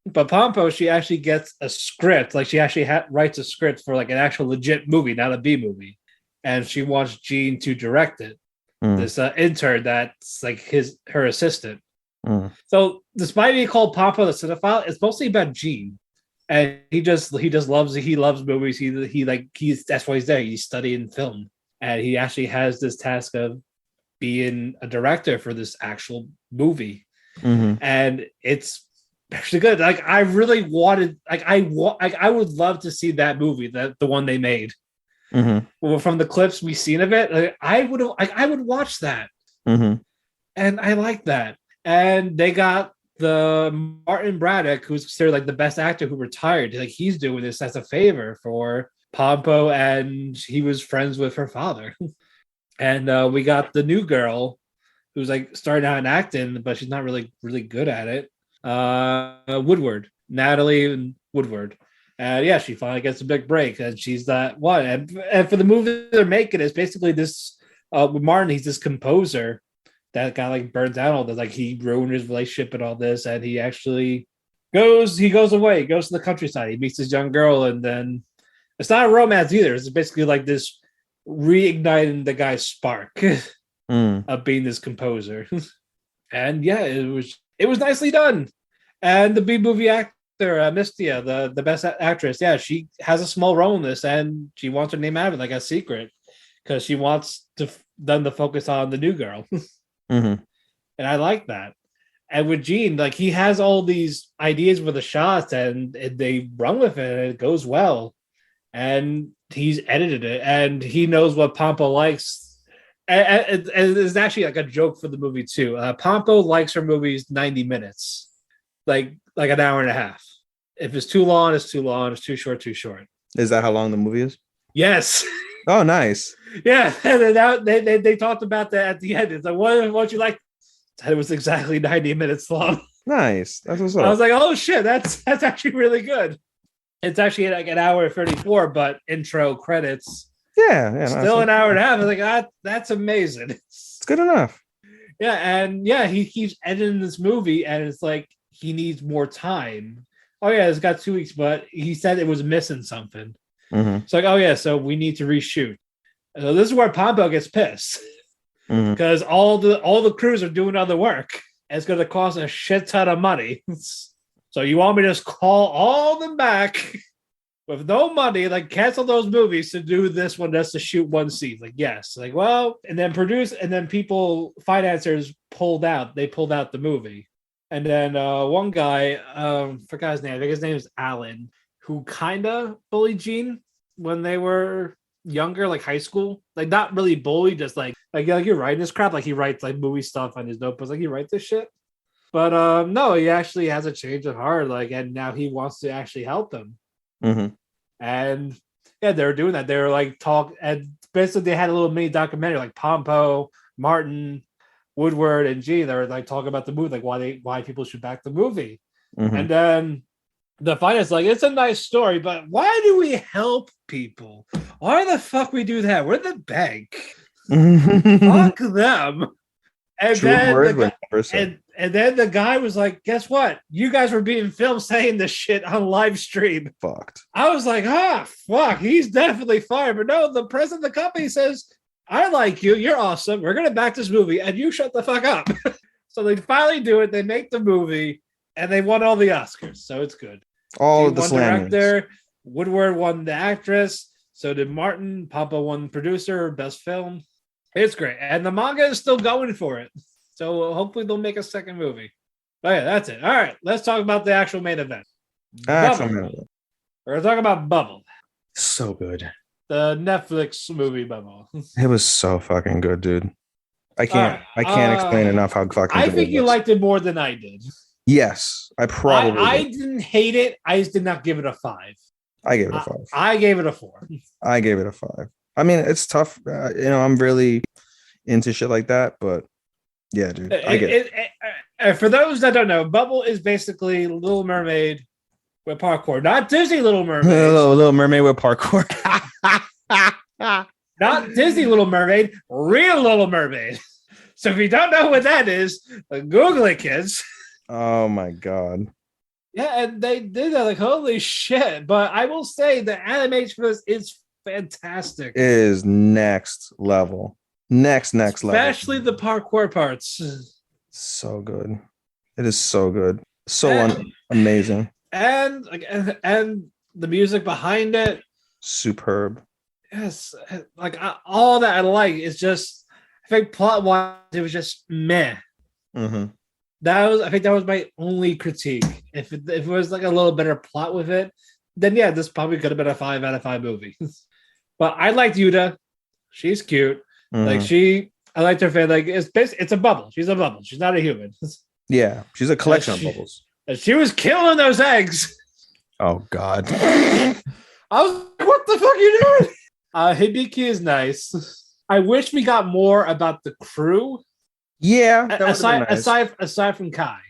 But Pompo, she actually gets a script. Like she actually writes a script for like an actual legit movie, not a B movie, and she wants Gene to direct it. This intern that's like her assistant. So despite being called Pompo the Cinephile, it's mostly about Gene, and he loves movies. He's that's why he's there. He's studying film, and he actually has this task of being a director for this actual movie, and it's actually good. Like I really wanted, I would love to see that movie, the one they made. Well, from the clips we've seen of it, I would watch that, and I like that. And they got the Martin Braddock, who's considered like the best actor who retired. Like he's doing this as a favor for Pompo, and he was friends with her father. And we got the new girl, who's like starting out in acting, but she's not really good at it. Natalie Woodward. Yeah, she finally gets a big break, and she's that one. And for the movie they're making, it's basically this with Martin. He's this composer that got like burned out all this. Like he ruined his relationship and all this, and he actually goes away, he goes to the countryside. He meets this young girl, and then it's not a romance either. It's basically like this reigniting the guy's spark of being this composer. And yeah, it was nicely done. And the B movie actor, Mistia, the best actress, yeah, she has a small role in this, and she wants her name out of it like a secret because she wants them to focus on the new girl. And I like that. And with Gene, like he has all these ideas for the shots, and they run with it, and it goes well. And he's edited it, and he knows what Pompo likes. And it's actually like a joke for the movie too. Pompo likes her movies 90 minutes, like an hour and a half. If it's too long, it's too long. It's too short, too short. Is that how long the movie is? Yes. Oh, nice. Yeah, and they talked about that at the end. It's like, what you like? It was exactly 90 minutes long. Nice. That's what's up. I was like, oh shit, that's actually really good. It's actually like an hour and 34, but intro credits. Yeah, still an hour and a half. I was like, that's amazing. It's good enough. Yeah, and yeah, he keeps editing this movie, and it's like he needs more time. Oh yeah, it's got 2 weeks, but he said it was missing something. It's like, oh yeah, so we need to reshoot. So this is where Pompo gets pissed because all the crews are doing other work, and it's going to cost a shit ton of money. So you want me to just call all them back with no money, like cancel those movies to do this one just to shoot one scene? Like, yes. Like, well, and then financiers pulled out. They pulled out the movie. And then one guy, forgot his name. I think his name is Alan, who kind of bullied Gene when they were younger, like high school. Like, not really bullied, just like you're writing this crap. Like, he writes like movie stuff on his notebooks. Like, he writes this shit. But no, he actually has a change of heart. Like, and now he wants to actually help them. And yeah, they were doing that. They were like and basically they had a little mini documentary, like Pompo, Martin, Woodward, and Gene. They were like talking about the movie, like why people should back the movie. And then The finance, like, it's a nice story, but why do we help people? Why the fuck we do that? We're the bank. Fuck them. And True then words were never said. And then the guy was like, guess what? You guys were being filmed saying this shit on live stream. Fucked. I was like, fuck, he's definitely fired. But no, the president of the company says, I like you. You're awesome. We're going to back this movie. And you shut the fuck up. So they finally do it. They make the movie. And they won all the Oscars. So it's good. All of the slammers. Director. Woodward won the actress. So did Martin. Papa won producer, best film. It's great. And the manga is still going for it. So hopefully they'll make a second movie. But yeah, that's it. All right. Let's talk about the actual main event. We're going to talk about Bubble. So good. The Netflix movie Bubble. It was so fucking good, dude. I can't explain enough how fucking good I think you liked it more than I did. Yes, I probably I didn't hate it. I just did not give it a 5. I gave it a 5. I gave it a 4. I gave it a 5. I mean, it's tough. I'm really into shit like that, but yeah, dude, I get it. For those that don't know, Bubble is basically Little Mermaid with parkour, not Disney Little Mermaid. Little Mermaid with parkour. Not Disney Little Mermaid, real Little Mermaid. So if you don't know what that is, Google it, kids. Oh my god. Yeah, and they did that, like, holy shit. But I will say the animation for this is fantastic. It is next level. Next level. Especially the parkour parts. So good. It is so good. So amazing. And the music behind it. Superb. Yes. Like, all that I like is just, I think plot-wise, it was just meh. Mm-hmm. I think that was my only critique. If it was like a little better plot with it, then yeah, this probably could have been a 5 out of 5 movie. But I liked Yuta. She's cute. Like I liked her face. Like it's a bubble. She's a bubble. She's not a human. Yeah, she's a collection of bubbles. And she was killing those eggs. Oh God. I was like, what the fuck are you doing? Hibiki is nice. I wish we got more about the crew. Yeah, aside from Kai.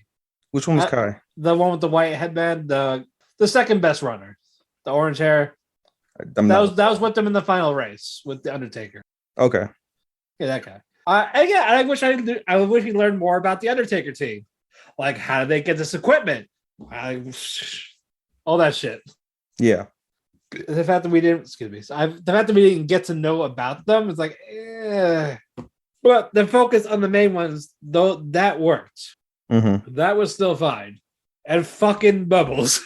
Which one was Kai? The one with the white headband, the second best runner, the orange hair. That was with them in the final race with the Undertaker. Okay. Yeah, that guy. I wish we learned more about the Undertaker team. Like, how did they get this equipment? All that shit. Yeah. The fact that we didn't, the fact that we didn't get to know about them is like, But the focus on the main ones, though, that worked. Mm-hmm. That was still fine. And fucking Bubbles.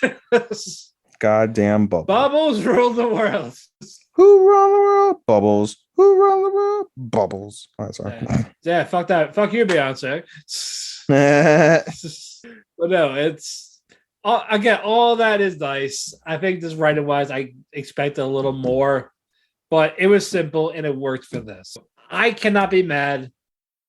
Goddamn Bubbles. Bubbles rule the world. Who run the world? Bubbles. Who run the world? Bubbles. Oh, sorry. Yeah, fuck that. Fuck you, Beyonce. But no, it's... Again, all that is nice. I think this writing-wise, I expected a little more. But it was simple, and it worked for this. I cannot be mad.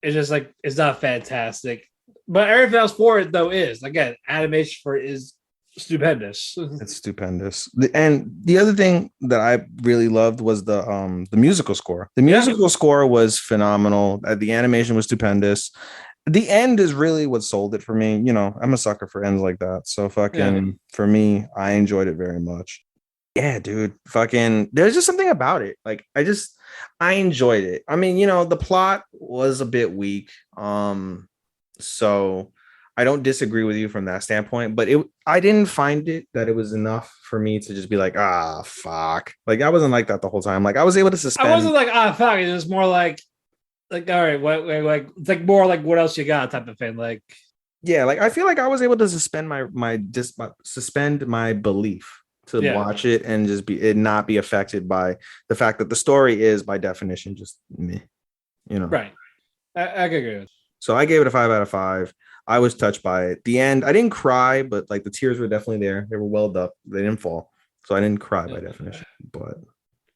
It's just like, it's not fantastic. But everything else for it, though, is. Again, animation for it is stupendous. It's stupendous. And the other thing that I really loved was the musical score. The musical score was phenomenal. The animation was stupendous. The end is really what sold it for me. You know, I'm a sucker for ends like that. So for me, I enjoyed it very much. Yeah, dude. There's just something about it. Like, I enjoyed it. I mean, the plot was a bit weak. So I don't disagree with you from that standpoint, but I didn't find it that it was enough for me to just be like, fuck. Like, I wasn't like that the whole time. Like, I was able to suspend. I wasn't like, fuck. It was more like, all right, what, like, it's like more like, what else you got type of thing. Like, yeah, like, I feel like I was able to suspend my belief to watch it and just not be affected by the fact that the story is by definition just me, Right. I agree with it. So I gave it a 5 out of 5. I was touched by it. The end, I didn't cry, but like the tears were definitely there. They were welled up. They didn't fall. So I didn't cry by definition, but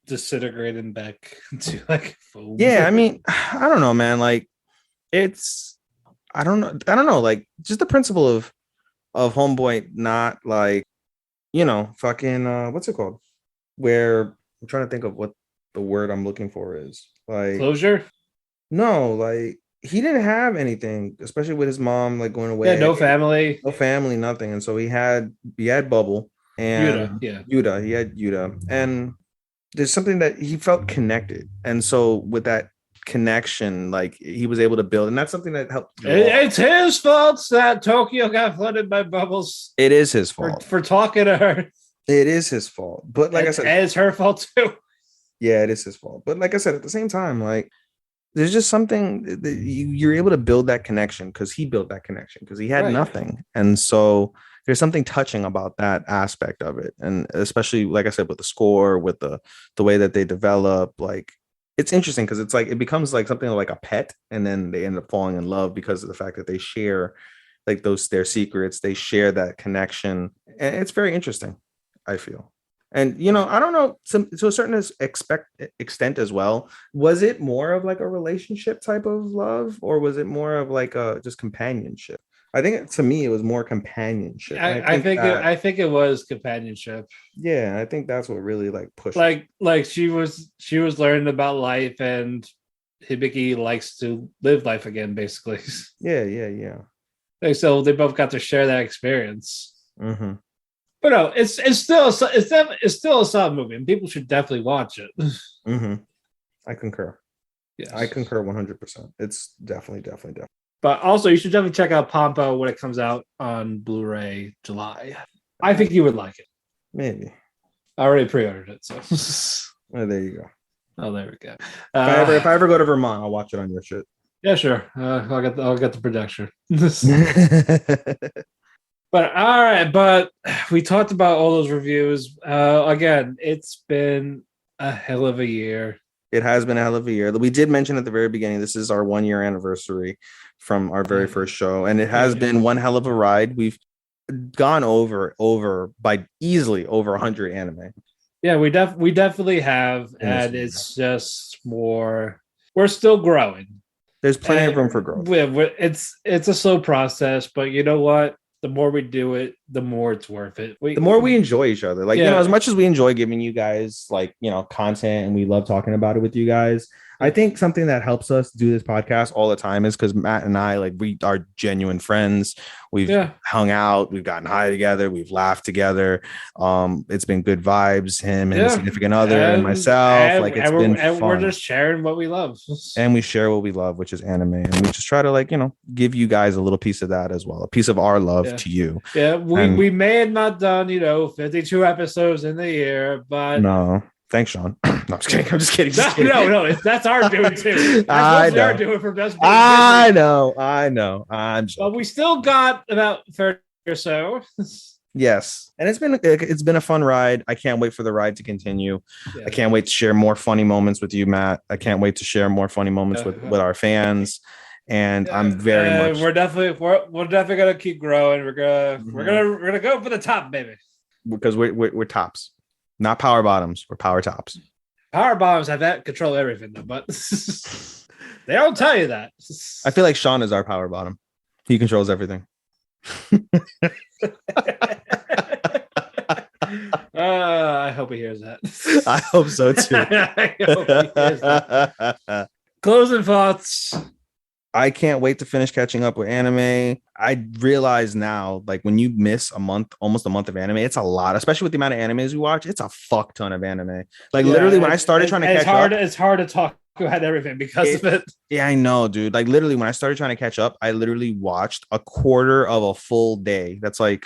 disintegrating back to like foam. Yeah, I mean, I don't know, man. Like, I don't know. Like, just the principle of Homeboy not like, fucking what's it called? Where I'm trying to think of what the word I'm looking for is. Like closure? No, like he didn't have anything, especially with his mom like going away. Yeah, no family, nothing. And so he had Bubble and Yuta. He had Yuta, and there's something that he felt connected, and so with that connection, like he was able to build, and that's something that helped. It's his fault that Tokyo got flooded by bubbles. It is his fault for talking to her. It is his fault, but like I said, it's her fault too. Yeah, it is his fault. But like I said, at the same time, like there's just something that you're able to build that connection because he built that connection because he had nothing, and so there's something touching about that aspect of it, and especially like I said with the score, with the way that they develop, like it's interesting because it's like it becomes like something like a pet, and then they end up falling in love because of the fact that they share like their secrets, they share that connection, and it's very interesting, I feel. And I don't know, to a certain extent as well. Was it more of like a relationship type of love, or was it more of like a just companionship? I think to me it was more companionship. I think it was companionship. Yeah, I think that's what really like pushed. Like she was learning about life, and Hibiki likes to live life again, basically. Yeah. So they both got to share that experience. Mm-hmm. But no, it's still a solid movie, and people should definitely watch it. Mm-hmm. I concur. Yes. I concur 100%. It's definitely. But also, you should definitely check out Pompo when it comes out on Blu-ray July. I think you would like it. Maybe. I already pre-ordered it, so. Oh, there you go. Oh, there we go. If I ever go to Vermont, I'll watch it on your shit. Yeah, sure. I'll get the projection. But all right, but we talked about all those reviews. Again, it's been a hell of a year. It has been a hell of a year. We did mention at the very beginning, this is our 1 year anniversary from our very first show, and it has been one hell of a ride. We've gone over by easily over 100 anime. Yeah, we definitely have, and it's just more. We're still growing. There's plenty of room for growth. It's a slow process, but you know what? The more we do it, the more it's worth it. The more we enjoy each other. Like, as much as we enjoy giving you guys like, content, and we love talking about it with you guys, I think something that helps us do this podcast all the time is because Matt and I, like, we are genuine friends. We've hung out, we've gotten high together, we've laughed together. It's been good vibes, him and his significant other and myself. It's been fun. We're just sharing what we love. And we share what we love, which is anime. And we just try to give you guys a little piece of that as well. A piece of our love to you. Yeah, we may have not done, 52 episodes in the year, but no. Thanks, Sean. No, I'm just kidding. No, that's our doing too. That's what they're doing for best. I know. But we still got about 30 or so. Yes, and it's been a fun ride. I can't wait for the ride to continue. I can't wait to share more funny moments with you, Matt. I can't wait to share more funny moments with our fans. And I'm very much. We're definitely gonna keep growing. We're gonna go for the top, baby. Because we're tops. Not power bottoms, we're power tops. Power bottoms have that control everything, though, but they don't tell you that. I feel like Sean is our power bottom. He controls everything. I hope he hears that. I hope so too. I hope he hears that. Closing thoughts. I can't wait to finish catching up with anime. I realize now, like, when you miss almost a month of anime, it's a lot, especially with the amount of animes we watch. It's a fuck ton of anime. Like, literally, when I started trying to catch up, it's hard to talk about everything because of it. Yeah, I know, dude. Like, literally, when I started trying to catch up, I literally watched a quarter of a full day. That's like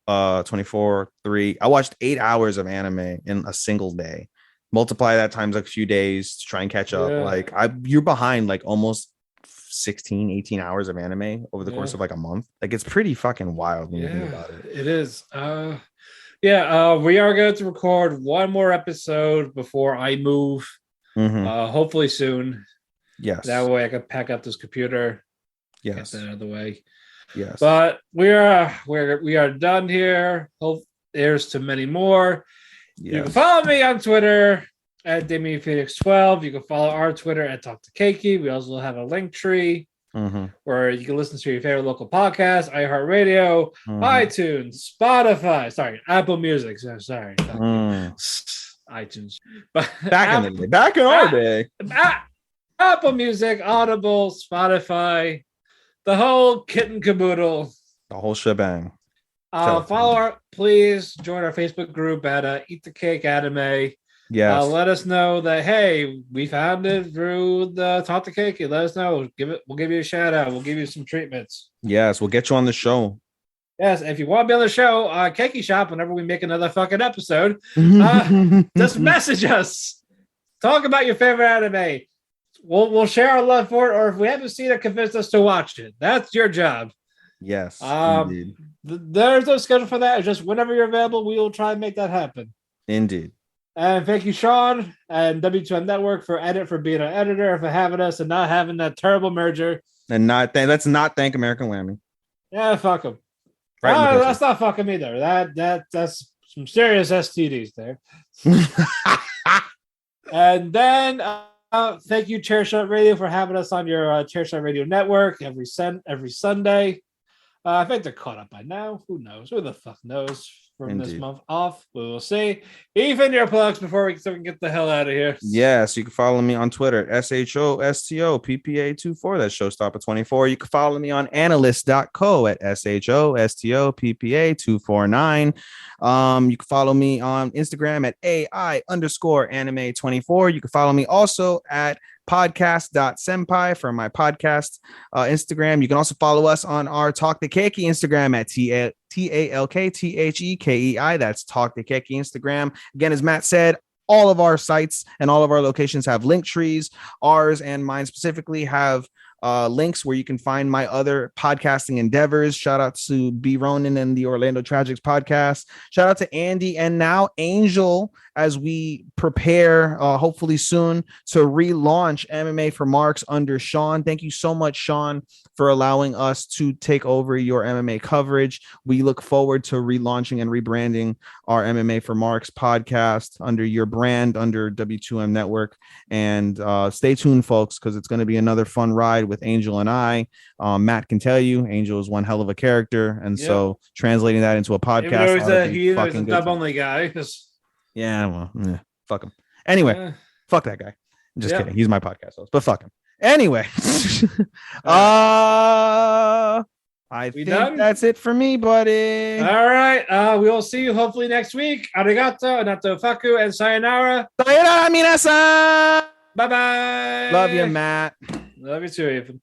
3. I watched 8 hours of anime in a single day. Multiply that times like a few days to try and catch up. Like, you're behind like almost 16-18 hours of anime over the course of like a month. Like, it's pretty fucking wild when you think about it. It is. We are going to record one more episode before I move. Hopefully soon. Yes. That way I can pack up this computer. Yes. Get that out of the way. Yes. But we are done here. Hope there's too many more. Yes. You can follow me on Twitter at DamienPhoenix12. You can follow our Twitter at Talk the Kēki. We also have a link tree where you can listen to your favorite local podcast, iHeartRadio, iTunes, Spotify. Apple Music. Sorry. iTunes. But back in our day. Apple Music, Audible, Spotify, the whole kit and caboodle. The whole shebang. Please join our Facebook group at Eat the Cake Anime. Yes. Let us know that, hey, we found it through the Talk the Kēki. Let us know. We'll give you a shout out. We'll give you some treatments. Yes, we'll get you on the show. Yes, if you want to be on the show, Keki Shop, whenever we make another fucking episode, just message us. Talk about your favorite anime. We'll share our love for it, or if we haven't seen it, convince us to watch it. That's your job. Yes, indeed. There's no schedule for that. It's just whenever you're available, we will try and make that happen. Indeed. And thank you, Sean and W2M Network for being an editor, for having us and not having that terrible merger. And let's not thank American Whammy. Yeah, fuck them. Right, that's not fucking me either. That's some serious STDs there. And then thank you, Chairshot Radio, for having us on your Chairshot Radio network every Sunday. I think they're caught up by now. Who knows? Who the fuck knows? From Indeed. This month off, we will see. Even your plugs before we can get the hell out of here. Yes, you can follow me on Twitter, SHOSTOPPA24. That's Showstopper24. You can follow me on analyst.co at SHOSTOPPA249. You can follow me on Instagram at AI_anime24. You can follow me also at podcast.senpai for my podcast Instagram. You can also follow us on our Talk the Kēki Instagram at TALKTHEKEI. That's Talk the Kēki Instagram. Again, as Matt said, all of our sites and all of our locations have link trees. Ours and mine specifically have links where you can find my other podcasting endeavors. Shout out to B. Ronan and the Orlando Tragics podcast. Shout out to Andy and now Angel as we prepare, hopefully soon, to relaunch MMA for Marks under Sean. Thank you so much, Sean, for allowing us to take over your MMA coverage. We look forward to relaunching and rebranding our MMA for Marks podcast under your brand, under W2M Network. And stay tuned, folks, because it's going to be another fun ride with Angel and I. Matt can tell you, Angel is one hell of a character. And so translating that into a podcast. He's a dub-only guy. Yeah, well, fuck him. Anyway, fuck that guy. I'm just kidding. He's my podcast host, but fuck him. Anyway, I think that's it for me, buddy. All right. We will see you hopefully next week. Arigato, anato faku, and sayonara. Sayonara, minasan. Bye-bye. Love you, Matt. Love you too, Ethan.